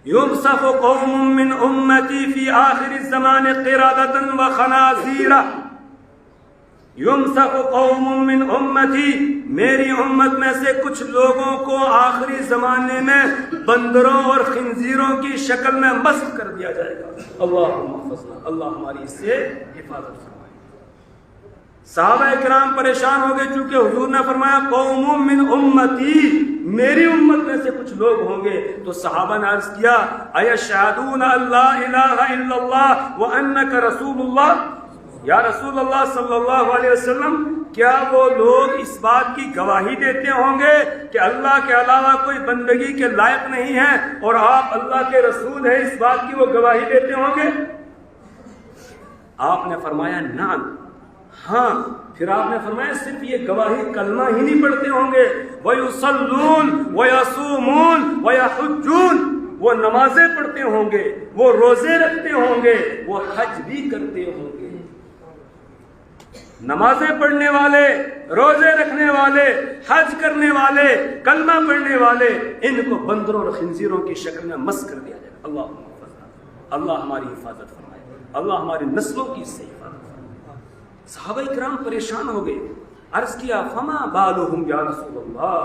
Speaker 1: یُبْسَخُ قَوْمٌ مِّنْ أُمَّتِي فِي آخِرِ الزَّمَانِ قِرَدَةً وَخَنَازِيرَ۔ یُبْسَخُ قَوْمٌ مِّنْ أُمَّتِي، میری امت میں سے کچھ لوگوں کو آخری زمانے میں بندروں اور خنزیروں کی شکل میں مسخ کر دیا جائے گا۔ اللہم احفظنا، اللہ ہماری اس سے حفاظت فرمائے۔ صحابہ کرام پریشان ہو گئے چونکہ حضور نے فرمایا قوم من امتی، میری امت میں سے کچھ لوگ ہوں گے۔ تو صحابہ نے عرض کیا ایشہدون ان لا الہ الا اللہ وانک رسول اللہ، یا رسول اللہ صلی اللہ علیہ وسلم کیا وہ لوگ اس بات کی گواہی دیتے ہوں گے کہ اللہ کے علاوہ کوئی بندگی کے لائق نہیں ہے اور آپ اللہ کے رسول ہیں، اس بات کی وہ گواہی دیتے ہوں گے؟ آپ نے فرمایا نعم، ہاں۔ پھر آپ نے فرمایا صرف یہ گواہی کلمہ ہی نہیں پڑھتے ہوں گے، وَيُصَلُّونَ وَيَصُومُونَ وَيَحُجُّونَ، وہ نمازیں پڑھتے ہوں گے، وہ روزے رکھتے ہوں گے، وہ حج بھی کرتے ہوں گے۔ نمازیں پڑھنے والے، روزے رکھنے والے، حج کرنے والے، کلمہ پڑھنے والے، ان کو بندروں اور خنزیروں کی شکل میں مسخ کر دیا جائے گا۔ اللہ ہماری حفاظت فرمائے، اللہ ہماری نسلوں کی اس سے حفاظت فرمائے۔ صحابہ کرام پریشان ہو گئے، عرض کیا فما بالہم یا رسول اللہ،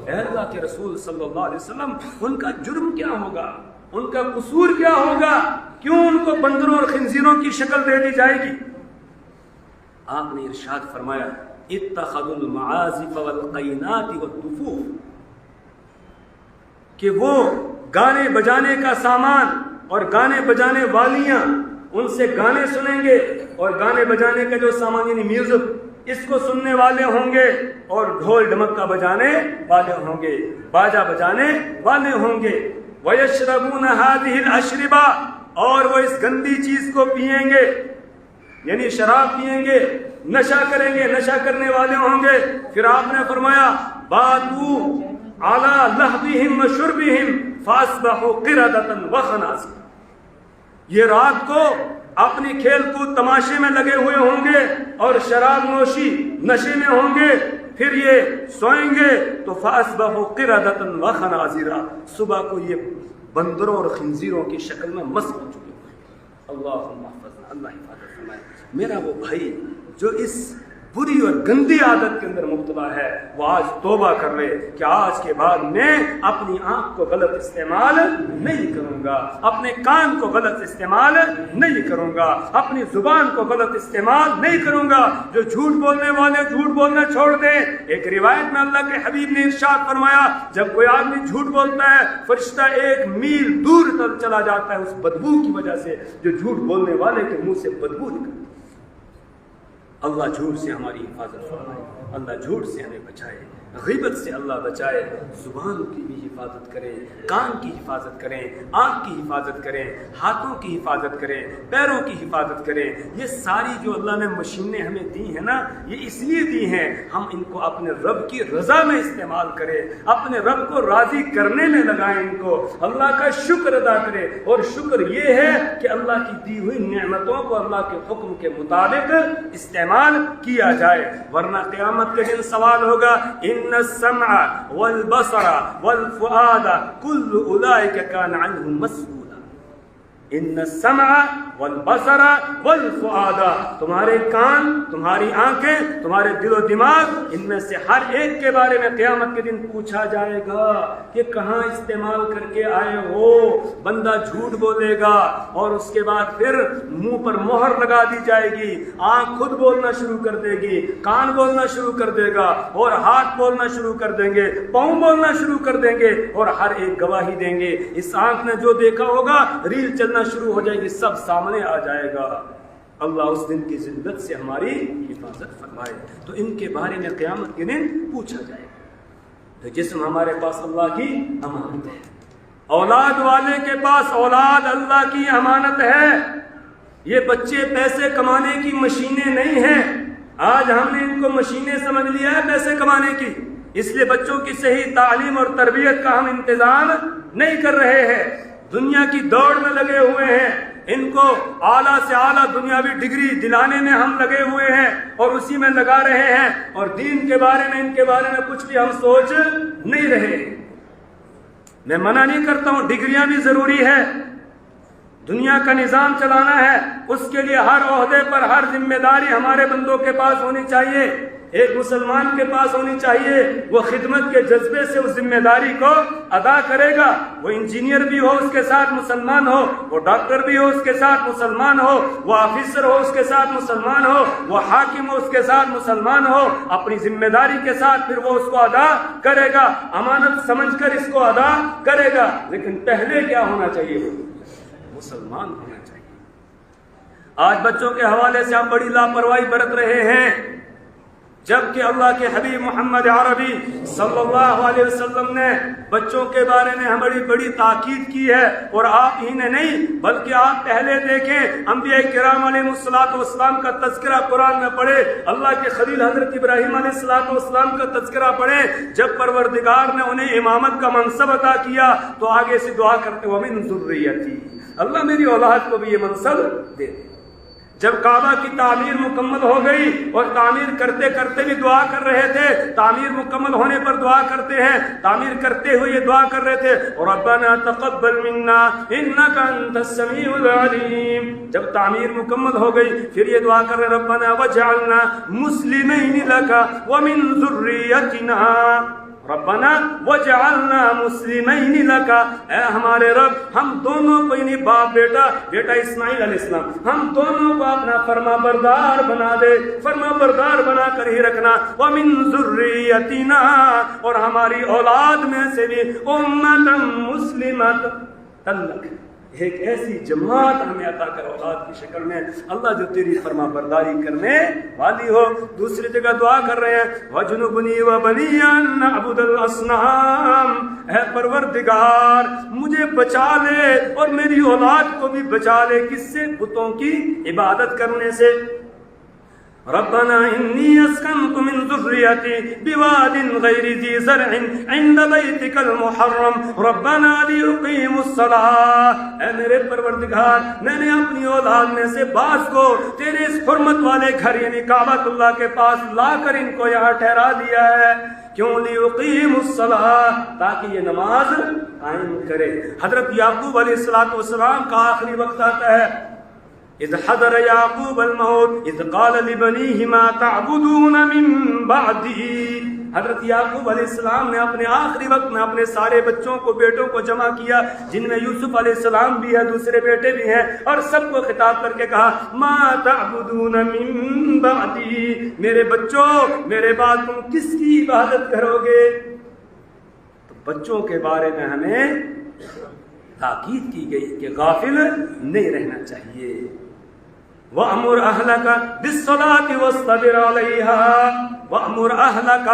Speaker 1: اے اللہ کے رسول صلی اللہ علیہ وسلم ان کا جرم کیا ہوگا، ان کا قصور کیا ہوگا، کیوں ان کو بندروں اور خنزیروں کی شکل دے دی جائے گی؟ آپ نے ارشاد فرمایا اتخذوا المعازف والقینات والدفوف، کہ وہ گانے بجانے کا سامان اور گانے بجانے والیاں، ان سے گانے سنیں گے، اور گانے بجانے کا جو سامان یعنی میوزک، اس کو سننے والے ہوں گے، اور ڈھول ڈھمکا بجانے والے ہوں گے، باجا بجانے والے ہوں گے۔ وَيَشْرَبُونَ هَذِهِ الْأَشْرِبَةَ، اور وہ اس گندی چیز کو پیئیں گے، یعنی شراب پیئیں گے، نشہ کریں گے، نشہ کرنے والے ہوں گے۔ پھر آپ نے فرمایا بَاتُوا عَلَى لَهْبِهِمْ وَشُرْبِهِمْ فَأَصْبَحُوا قِرَدَةً وَخَنَازِيرَ، یہ رات کو اپنی کھیل کود تماشے میں لگے ہوئے ہوں گے اور شراب نوشی نشے میں ہوں گے، پھر یہ سوئیں گے تو فَأَصْبَحُوا قِرَدَةً وَخَنَازِيرَ، صبح کو یہ بندروں اور خنزیروں کی شکل میں مسخ ہو چکے ہیں۔ اللہم احفظنا، اللہ حفاظت فرمائے۔ میرا وہ بھائی جو اس بری اور گندی عادت کے اندر مبتلا ہے وہ آج توبہ کر لے کہ آج کے بعد میں اپنی آنکھ کو غلط استعمال نہیں کروں گا، اپنے کان کو غلط استعمال نہیں کروں گا، اپنی زبان کو غلط استعمال نہیں کروں گا۔ جو جھوٹ بولنے والے جھوٹ بولنا چھوڑ دیں۔ ایک روایت میں اللہ کے حبیب نے ارشاد فرمایا جب کوئی آدمی جھوٹ بولتا ہے فرشتہ 1 میل دور تک چلا جاتا ہے اس بدبو کی وجہ سے جو جھوٹ بولنے والے کے منہ سے بدبو نکلتی۔ اللہ جھوٹ سے ہماری حفاظت فرمائے، اللہ جھوٹ سے ہمیں بچائے، غیبت سے اللہ بچائے، زبان کی بھی حفاظت کریں، کان کی حفاظت کریں، آنکھ کی حفاظت کریں، ہاتھوں کی حفاظت کریں، پیروں کی حفاظت کریں۔ یہ ساری جو اللہ نے مشینیں ہمیں دی ہیں نا، یہ اس لیے دی ہیں ہم ان کو اپنے رب کی رضا میں استعمال کریں، اپنے رب کو راضی کرنے میں لگائیں، ان کو اللہ کا شکر ادا کریں۔ اور شکر یہ ہے کہ اللہ کی دی ہوئی نعمتوں کو اللہ کے حکم کے مطابق استعمال کیا جائے، ورنہ قیامت کے دن سوال ہوگا ان السمع والبصر والفؤاد كل اولئك كان عنه مسؤولا۔ ان السمع والبصر والفؤاد، تمہارے کان، تمہاری آنکھیں، تمہارے دل و دماغ، ان میں سے ہر ایک کے بارے میں قیامت کے دن پوچھا جائے گا کہ کہاں استعمال کر کے آئے ہو۔ بندہ جھوٹ بولے گا اور اس کے بعد پھر منہ پر مہر لگا دی جائے گی، آنکھ خود بولنا شروع کر دے گی، کان بولنا شروع کر دے گا اور ہاتھ بولنا شروع کر دیں گے، پاؤں بولنا شروع کر دیں گے اور ہر ایک گواہی دیں گے۔ اس آنکھ نے جو دیکھا ہوگا ریل چلنا شروع ہو جائے گی، سب سامنے آ جائے گا۔ اللہ اس دن کی ذلت سے ہماری حفاظت فرمائے۔ تو ان کے بارے میں قیامت کے دن پوچھا جائے گا۔ تو جسم ہمارے پاس اللہ کی امانت ہے، اولاد والے کے پاس اولاد اللہ کی امانت ہے۔ یہ بچے پیسے کمانے کی مشینیں نہیں ہیں۔ آج ہم نے ان کو مشینیں سمجھ لیا ہے پیسے کمانے کی، اس لیے بچوں کی صحیح تعلیم اور تربیت کا ہم انتظام نہیں کر رہے ہیں، دنیا کی دوڑ میں لگے ہوئے ہیں۔ ان کو اعلیٰ سے اعلیٰ دنیاوی ڈگری دلانے میں ہم لگے ہوئے ہیں اور اسی میں لگا رہے ہیں، اور دین کے بارے میں ان کے بارے میں کچھ بھی ہم سوچ نہیں رہے۔ میں منع نہیں کرتا ہوں، ڈگریاں بھی ضروری ہے، دنیا کا نظام چلانا ہے، اس کے لیے ہر عہدے پر ہر ذمہ داری ہمارے بندوں کے پاس ہونی چاہیے، ایک مسلمان کے پاس ہونی چاہیے۔ وہ خدمت کے جذبے سے اس ذمہ داری کو ادا کرے گا۔ وہ انجینئر بھی ہو اس کے ساتھ مسلمان ہو، وہ ڈاکٹر بھی ہو اس کے ساتھ مسلمان ہو، وہ آفیسر ہو اس کے ساتھ مسلمان ہو، وہ حاکم ہو اس کے ساتھ مسلمان ہو، اپنی ذمہ داری کے ساتھ پھر وہ اس کو ادا کرے گا، امانت سمجھ کر اس کو ادا کرے گا۔ لیکن پہلے کیا ہونا چاہیے؟ مسلمان ہونا چاہیے۔ آج بچوں کے حوالے سے ہم بڑی لاپرواہی برت رہے ہیں، جبکہ اللہ کے حبیب محمد عربی صلی اللہ علیہ وسلم نے بچوں کے بارے میں بڑی تاکید کی ہے۔ اور آپ ہی نے نہیں بلکہ آپ پہلے دیکھیں، انبیاء کرام علیہ السلام کا تذکرہ قرآن میں پڑھے، اللہ کے خلیل حضرت ابراہیم علیہ السلام کا تذکرہ پڑھے، جب پروردگار نے انہیں امامت کا منصب عطا کیا تو آگے سے دعا کرتے وَمِن ذُرِّيَّتِي، اللہ میری اولاد کو بھی یہ منصب دے دے۔ جب کعبہ کی تعمیر مکمل ہو گئی اور تعمیر کرتے کرتے بھی دعا کر رہے تھے، تعمیر مکمل ہونے پر دعا کرتے ہیں، تعمیر کرتے ہوئے یہ دعا کر رہے تھے ربنا تقبل منا انک انت السمیع العلیم۔ جب تعمیر مکمل ہو گئی پھر یہ دعا کر رہے ربنا وجعلنا مسلمین لک ومن ذریتنا، ربنا وجعلنا مسلمین لک، اے ہمارے رب ہم دونوں کو، یعنی باپ بیٹا اسماعیل علیہ السلام، ہم دونوں کو اپنا فرما بردار بنا دے، فرما بردار بنا کر ہی رکھنا، ومن ذریتنا، اور ہماری اولاد میں سے بھی امتا مسلمۃ لک، ایک ایسی جماعت ہمیں عطا کر اولاد کی شکل میں اللہ جو تیری فرما برداری کرنے والی ہو۔ دوسری جگہ دعا کر رہے ہیں وَجْنُبْنِي وَبَنِيَّ أَن نَّعْبُدَ الْأَصْنَامَ، اے پروردگار مجھے بچا لے اور میری اولاد کو بھی بچا لے، کس سے؟ بتوں کی عبادت کرنے سے۔ ربنا انی اسکنت من ذریتی بواد غیر ذی زرع عند بیتک المحرم ربنا لیقیموا الصلاۃ، اے میرے پروردگار میں نے اپنی اولاد میں سے بعض کو تیرے اس حرمت والے گھر یعنی کعبۃ اللہ کے پاس لا کر ان کو یہاں ٹھہرا دیا ہے، کیوں؟ لیقیموا الصلاۃ، تاکہ یہ نماز قائم کرے۔ حضرت یعقوب علیہ السلام کا آخری وقت آتا ہے، اذ حضر یعقوب الموت اذ قال لبنیہ ما تعبدون من بعدی. حضرت یعقوب علیہ السلام نے اپنے آخری وقت میں اپنے سارے بچوں کو، بیٹوں کو جمع کیا، جن میں یوسف علیہ السلام بھی ہے، دوسرے بیٹے بھی ہیں، اور سب کو خطاب کر کے کہا ما تعبدون من بعدی، میرے بچوں میرے بعد تم کس کی عبادت کرو گے؟ تو بچوں کے بارے میں ہمیں تاکید کی گئی کہ غافل نہیں رہنا چاہیے. وَأْمُرْ أَهْلَكَ بِالصَّلَاةِ وَاصْطَبِرْ عَلَيْهَا، وَأْمُرْ أَهْلَكَ،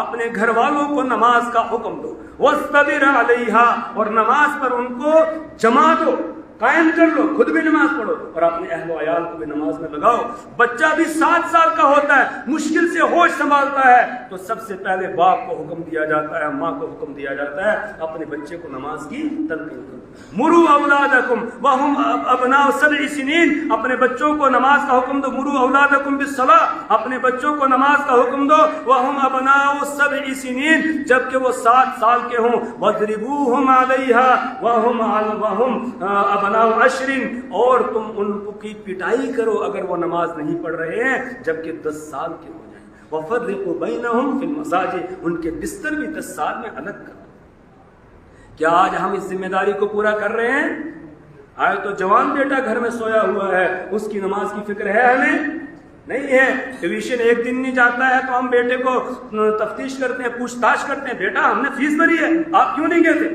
Speaker 1: اپنے گھر والوں کو نماز کا حکم دو، وَاصْطَبِرْ عَلَيْهَا، اور نماز پر ان کو جما دو، قائم کر لو، خود بھی نماز پڑھو اور اپنے اہل و عیال کو بھی نماز میں لگاؤ. بچہ بھی 7 سال کا ہوتا ہے، مشکل سے ہوش سنبھالتا ہے، تو سب سے پہلے باپ کو حکم دیا جاتا ہے، ماں کو حکم دیا جاتا ہے اپنے بچے کو نماز کی تلقین کرو. مرو اولادکم وہم ابناء 7 سنین، اپنے بچوں کو نماز کا حکم دو. مرو اولادکم بالصلاۃ، اپنے بچوں کو نماز کا حکم دو. وہم ابناء 7 سنین، جبکہ وہ 7 سال کے ہوں. وَاضْرِبُوهُمْ عَلَيْهَا وَهُمْ ابناء 10، اور تم ان کی پٹائی کرو اگر وہ نماز نہیں پڑھ رہے ہیں جبکہ 10 سال کے ہو جائیں. وَفَرِّقُوا بَيْنَهُمْ فِي الْمَضَاجِعِ، ان کے بستر بھی 10 سال میں الگ کرو. کیا آج ہم اس ذمہ داری کو پورا کر رہے ہیں؟ آج تو جوان بیٹا گھر میں سویا ہوا ہے، اس کی نماز کی فکر ہے ہمیں؟ نہیں ہے. ٹیوشن ایک دن نہیں جاتا ہے تو ہم بیٹے کو تفتیش کرتے ہیں، پوچھ تاچھ کرتے ہیں، بیٹا ہم نے فیس بھری ہے آپ کیوں نہیں گئے تھے؟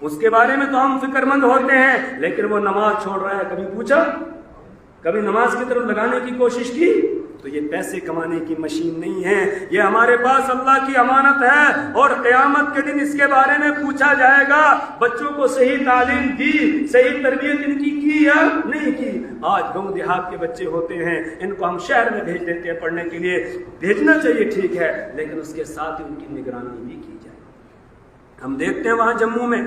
Speaker 1: اس کے بارے میں تو ہم فکر مند ہوتے ہیں، لیکن وہ نماز چھوڑ رہا ہے، کبھی پوچھا؟ کبھی نماز کی طرف لگانے کی کوشش کی؟ تو یہ پیسے کمانے کی مشین نہیں ہے، یہ ہمارے پاس اللہ کی امانت ہے، اور قیامت کے دن اس کے بارے میں پوچھا جائے گا. بچوں کو صحیح تعلیم دی، صحیح تربیت ان کی یا نہیں کی؟ آج گاؤں دیہات کے بچے ہوتے ہیں، ان کو ہم شہر میں بھیج دیتے ہیں پڑھنے کے لیے. بھیجنا چاہیے، ٹھیک ہے، لیکن اس کے ساتھ ان کی نگرانی بھی کی جائے. ہم دیکھتے ہیں وہاں جموں میں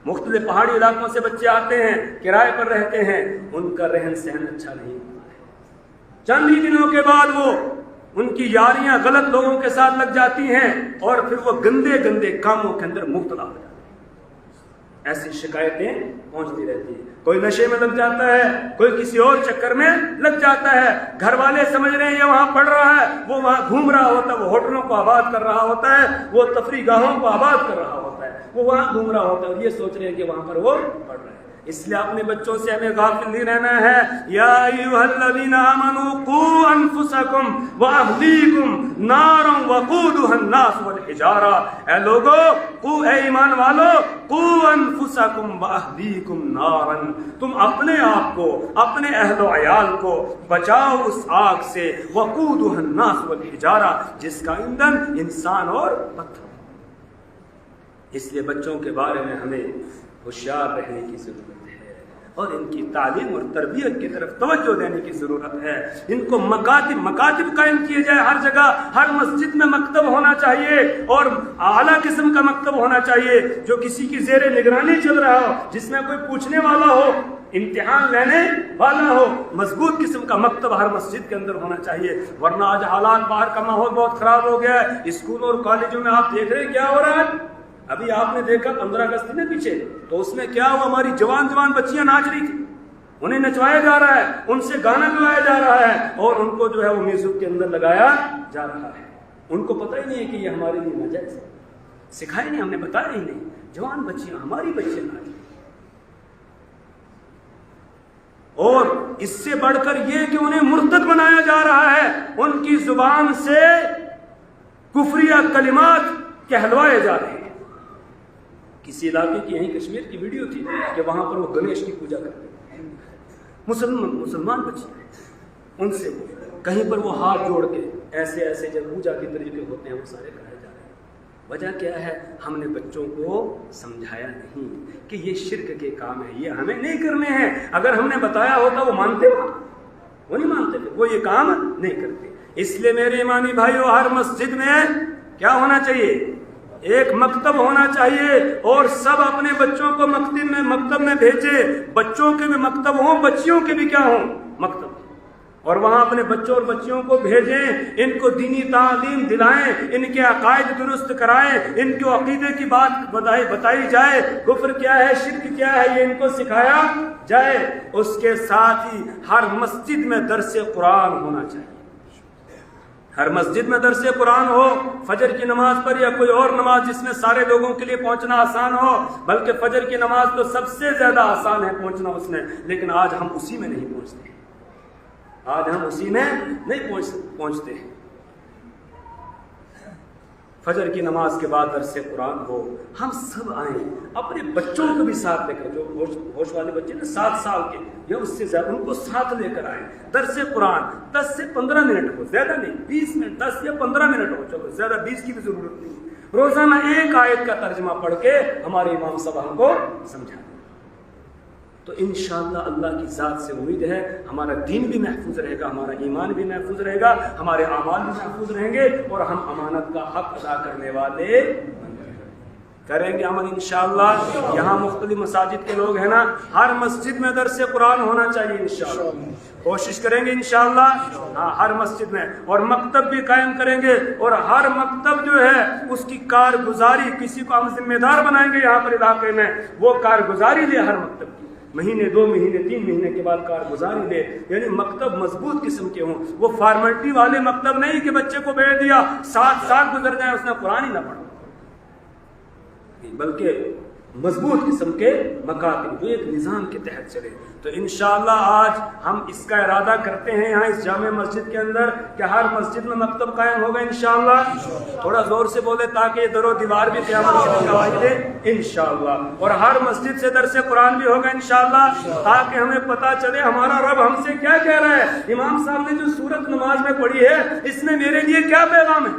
Speaker 1: مختلف پہاڑی علاقوں سے بچے آتے ہیں، کرائے پر رہتے ہیں، ان کا رہن سہن اچھا نہیں. چند ہی دنوں کے بعد وہ ان کی یاریاں غلط لوگوں کے ساتھ لگ جاتی ہیں، اور پھر وہ گندے گندے کاموں کے اندر مبتلا ہو جاتے ہیں. ایسی شکایتیں پہنچتی رہتی ہیں. کوئی نشے میں لگ جاتا ہے، کوئی کسی اور چکر میں لگ جاتا ہے. گھر والے سمجھ رہے ہیں یہ وہاں پڑھ رہا ہے، وہ وہاں گھوم رہا ہوتا ہے، وہ ہوٹلوں کو آباد کر رہا ہوتا ہے، وہ تفریح گاہوں کو آباد کر رہا ہوتا ہے، وہ وہاں گھوم رہا ہوتا ہے، اور یہ سوچ رہے ہیں کہ وہاں پر وہ پڑھ رہا ہے. اس لیے اپنے بچوں سے ہمیں غافل نہیں رہنا ہے. یا ایھا الذین آمنوا قوا انفسکم واہلیکم نارا وقودها الناس والحجارہ، اے لوگو، اے ایمان والو، قوا انفسکم واہلیکم نارا، تم اپنے آپ کو، اپنے اہل و عیال کو بچاؤ اس آگ سے، وقودها الناس والحجارہ، جس کا ایندھن انسان اور پتھر. اس لیے بچوں کے بارے میں ہمیں ہوشیار رہنے کی ضرورت ہے، اور ان کی تعلیم اور تربیت کی طرف توجہ دینے کی ضرورت ہے. ان کو مکاتب قائم کیے جائے ہر جگہ. ہر مسجد میں مکتب ہونا چاہیے، اور اعلیٰ قسم کا مکتب ہونا چاہیے جو کسی کی زیر نگرانی چل رہا ہو، جس میں کوئی پوچھنے والا ہو، امتحان لینے والا ہو. مضبوط قسم کا مکتب ہر مسجد کے اندر ہونا چاہیے. ورنہ آج حالات باہر کا ماحول بہت خراب ہو گیا ہے. اسکولوں اور کالجوں میں آپ دیکھ رہے ہیں کیا ہو رہا ہے. ابھی آپ نے دیکھا 15 اگست نے پیچھے، تو اس میں کیا ہوا، ہماری جوان بچیاں ناچ رہی تھی، انہیں نچوایا جا رہا ہے، ان سے گانا گوایا جا رہا ہے، اور ان کو جو ہے وہ میوزک کے اندر لگایا جا رہا ہے. ان کو پتہ ہی نہیں ہے کہ یہ ہمارے لیے ناجائز ہے. سکھایا نہیں، ہم نے بتایا ہی نہیں. جوان بچیاں، ہماری بچیاں ناچ رہی. اور اس سے بڑھ کر یہ کہ انہیں مرتد بنایا جا رہا ہے، ان کی زبان سے کفریہ کلمات کہلوائے جا رہے ہیں. کسی علاقے کی، یہیں کشمیر کی ویڈیو تھی کہ وہاں پر وہ گنیش کی پوجا کرتے ہیں، مسلمان بچے، ان سے کہیں پر وہ ہاتھ جوڑ کے ایسے جو پوجا کے طریقے ہوتے ہیں وہ سارے کرائے جا رہے ہیں. وجہ کیا ہے؟ ہم نے بچوں کو سمجھایا نہیں کہ یہ شرک کے کام ہے، یہ ہمیں نہیں کرنے ہیں. اگر ہم نے بتایا ہوتا وہ مانتے، وہ نہیں مانتے، وہ یہ کام نہیں کرتے. اس لیے میرے ایمانی بھائیو، ہر مسجد میں کیا ہونا چاہیے؟ ایک مکتب ہونا چاہیے، اور سب اپنے بچوں کو مکتب میں بھیجے. بچوں کے بھی مکتب ہوں، بچیوں کے بھی کیا ہوں؟ مکتب. اور وہاں اپنے بچوں اور بچیوں کو بھیجیں، ان کو دینی تعلیم دلائیں، ان کے عقائد درست کرائیں، ان کو عقیدے کی بات بتائی جائے، کفر کیا ہے، شرک کیا ہے، یہ ان کو سکھایا جائے۔ اس کے ساتھ ہی ہر مسجد میں درس قرآن ہونا چاہیے، ہر مسجد میں درس قرآن ہو، فجر کی نماز پر یا کوئی اور نماز جس میں سارے لوگوں کے لیے پہنچنا آسان ہو، بلکہ فجر کی نماز تو سب سے زیادہ آسان ہے پہنچنا اس میں، لیکن آج ہم اسی میں نہیں پہنچتے، آج ہم اسی میں نہیں پہنچتے ہیں۔ فجر کی نماز کے بعد درس قرآن ہو، ہم سب آئیں، اپنے بچوں کو بھی ساتھ لے کر، جو ہوش والے بچے نا 7 سال کے یا اس سے زیادہ، ان کو ساتھ لے کر آئیں۔ درس قرآن 10 سے 15 منٹ ہو، زیادہ نہیں، 20 منٹ، 10 یا 15 منٹ ہو، چلو زیادہ 20 کی بھی ضرورت نہیں، روزانہ ایک آیت کا ترجمہ پڑھ کے ہمارے امام صاحب ہم کو سمجھائیں، تو انشاءاللہ اللہ کی ذات سے امید ہے ہمارا دین بھی محفوظ رہے گا، ہمارا ایمان بھی محفوظ رہے گا، ہمارے اعمال بھی محفوظ رہیں گے، اور ہم امانت کا حق ادا کرنے والے کریں گے عمل انشاءاللہ۔ یہاں مختلف مساجد کے لوگ ہیں نا، ہر مسجد میں درس قرآن ہونا چاہیے انشاءاللہ، کوشش کریں گے انشاءاللہ، ہاں ہر مسجد میں، اور مکتب بھی قائم کریں گے، اور ہر مکتب جو ہے اس کی کارگزاری، کسی کو ہم ذمہ دار بنائیں گے یہاں پر علاقے میں، وہ کارگزاری لے ہر مکتب کی، مہینے 2 مہینے 3 مہینے کے بعد کارگزاری لے، یعنی مکتب مضبوط قسم کے ہوں، وہ فارمیلٹی والے مکتب نہیں کہ بچے کو بھیج دیا 7 سال گزر جائیں اس نے قرآن ہی نہ پڑھا، بلکہ مضبوط قسم کے مکاتب جو ایک نظام کے تحت چلے۔ تو انشاءاللہ آج ہم اس کا ارادہ کرتے ہیں یہاں اس جامع مسجد کے اندر کہ ہر مسجد میں مکتب قائم ہوگا انشاءاللہ، تھوڑا زور سے بولے تاکہ یہ در و دیوار بھی قیامت کی گواہی دے انشاءاللہ، اور ہر مسجد سے درس قرآن بھی ہوگا انشاءاللہ، تاکہ ہمیں پتہ چلے ہمارا رب ہم سے کیا کہہ رہا ہے، امام صاحب نے جو سورت نماز میں پڑھی ہے اس میں میرے لیے کیا پیغام ہے۔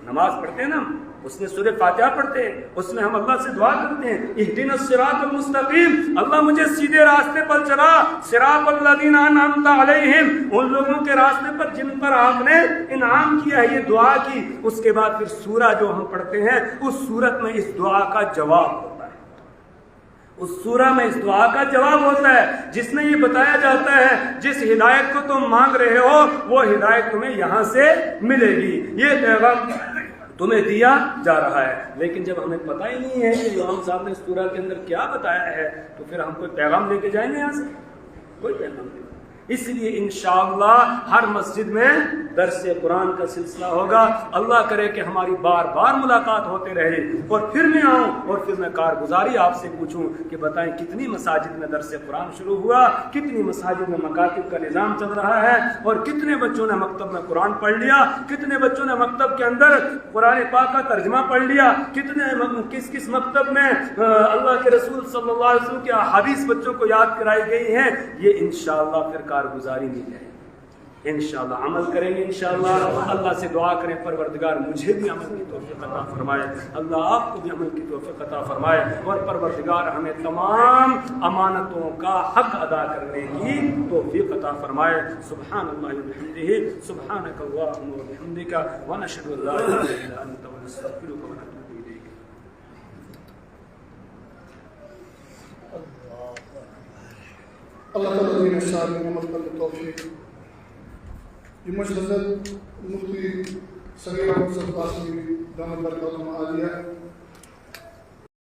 Speaker 1: نماز پڑھتے ہیں نا، اس میں سورہ فاتحہ پڑھتے ہیں، اس میں ہم اللہ سے دعا کرتے ہیں اہدنا الصراط المستقیم، اللہ مجھے سیدھے راستے پر چلا، صراط الذین انعمت علیہم، ان لوگوں کے راستے پر جن پر آپ نے انعام کیا ہے، یہ دعا کی۔ اس کے بعد پھر سورہ جو ہم پڑھتے ہیں اس سورت میں اس دعا کا جواب ہوتا ہے، اس سورہ میں اس دعا کا جواب ہوتا ہے، جس میں یہ بتایا جاتا ہے جس ہدایت کو تم مانگ رہے ہو وہ ہدایت تمہیں یہاں سے ملے گی، یہ پیغام تمہیں دیا جا رہا ہے۔ لیکن جب ہمیں پتہ ہی نہیں ہے کہ امام صاحب نے سورہ کے اندر کیا بتایا ہے، تو پھر ہم کوئی پیغام لے کے جائیں گے یہاں سے؟ کوئی پیغام نہیں۔ اس لیے انشاءاللہ ہر مسجد میں درس قرآن کا سلسلہ ہوگا، اللہ کرے کہ ہماری بار بار ملاقات ہوتے رہے، اور پھر میں آؤں اور پھر میں کارگزاری آپ سے پوچھوں کہ بتائیں کتنی مساجد میں درس قرآن شروع ہوا، کتنی مساجد میں مکاتب کا نظام چل رہا ہے، اور کتنے بچوں نے مکتب میں قرآن پڑھ لیا، کتنے بچوں نے مکتب کے اندر قرآن پاک کا ترجمہ پڑھ لیا، کس کس مکتب میں اللہ کے رسول صلی اللہ علیہ وسلم کی احادیث بچوں کو یاد کرائی گئی ہیں۔ یہ انشاءاللہ پھر کارگزاری نہیں ہے، انشاءاللہ عمل کریں گے انشاءاللہ۔ اللہ سے دعا کریں پروردگار مجھے بھی عمل کی توفیق عطا فرمائے، اللہ آپ کو بھی عمل کی توفیق عطا فرمائے، اور پروردگار ہمیں تمام امانتوں کا حق ادا کرنے کی توفیق عطا فرمائے۔ سبحان اللہ وبحمدہ، سبحانک اللہم وبحمدک، ونشہد ان لا الہ الا انت، ونستغفرک ونتوب الیک۔
Speaker 2: اللہ تعالیٰ دین اشار میں عمل کرنے توفیق۔ یہ مجھ حضرت مفتی صغیر احمد صاحب قاسمی دامت برکاتہم عالیہ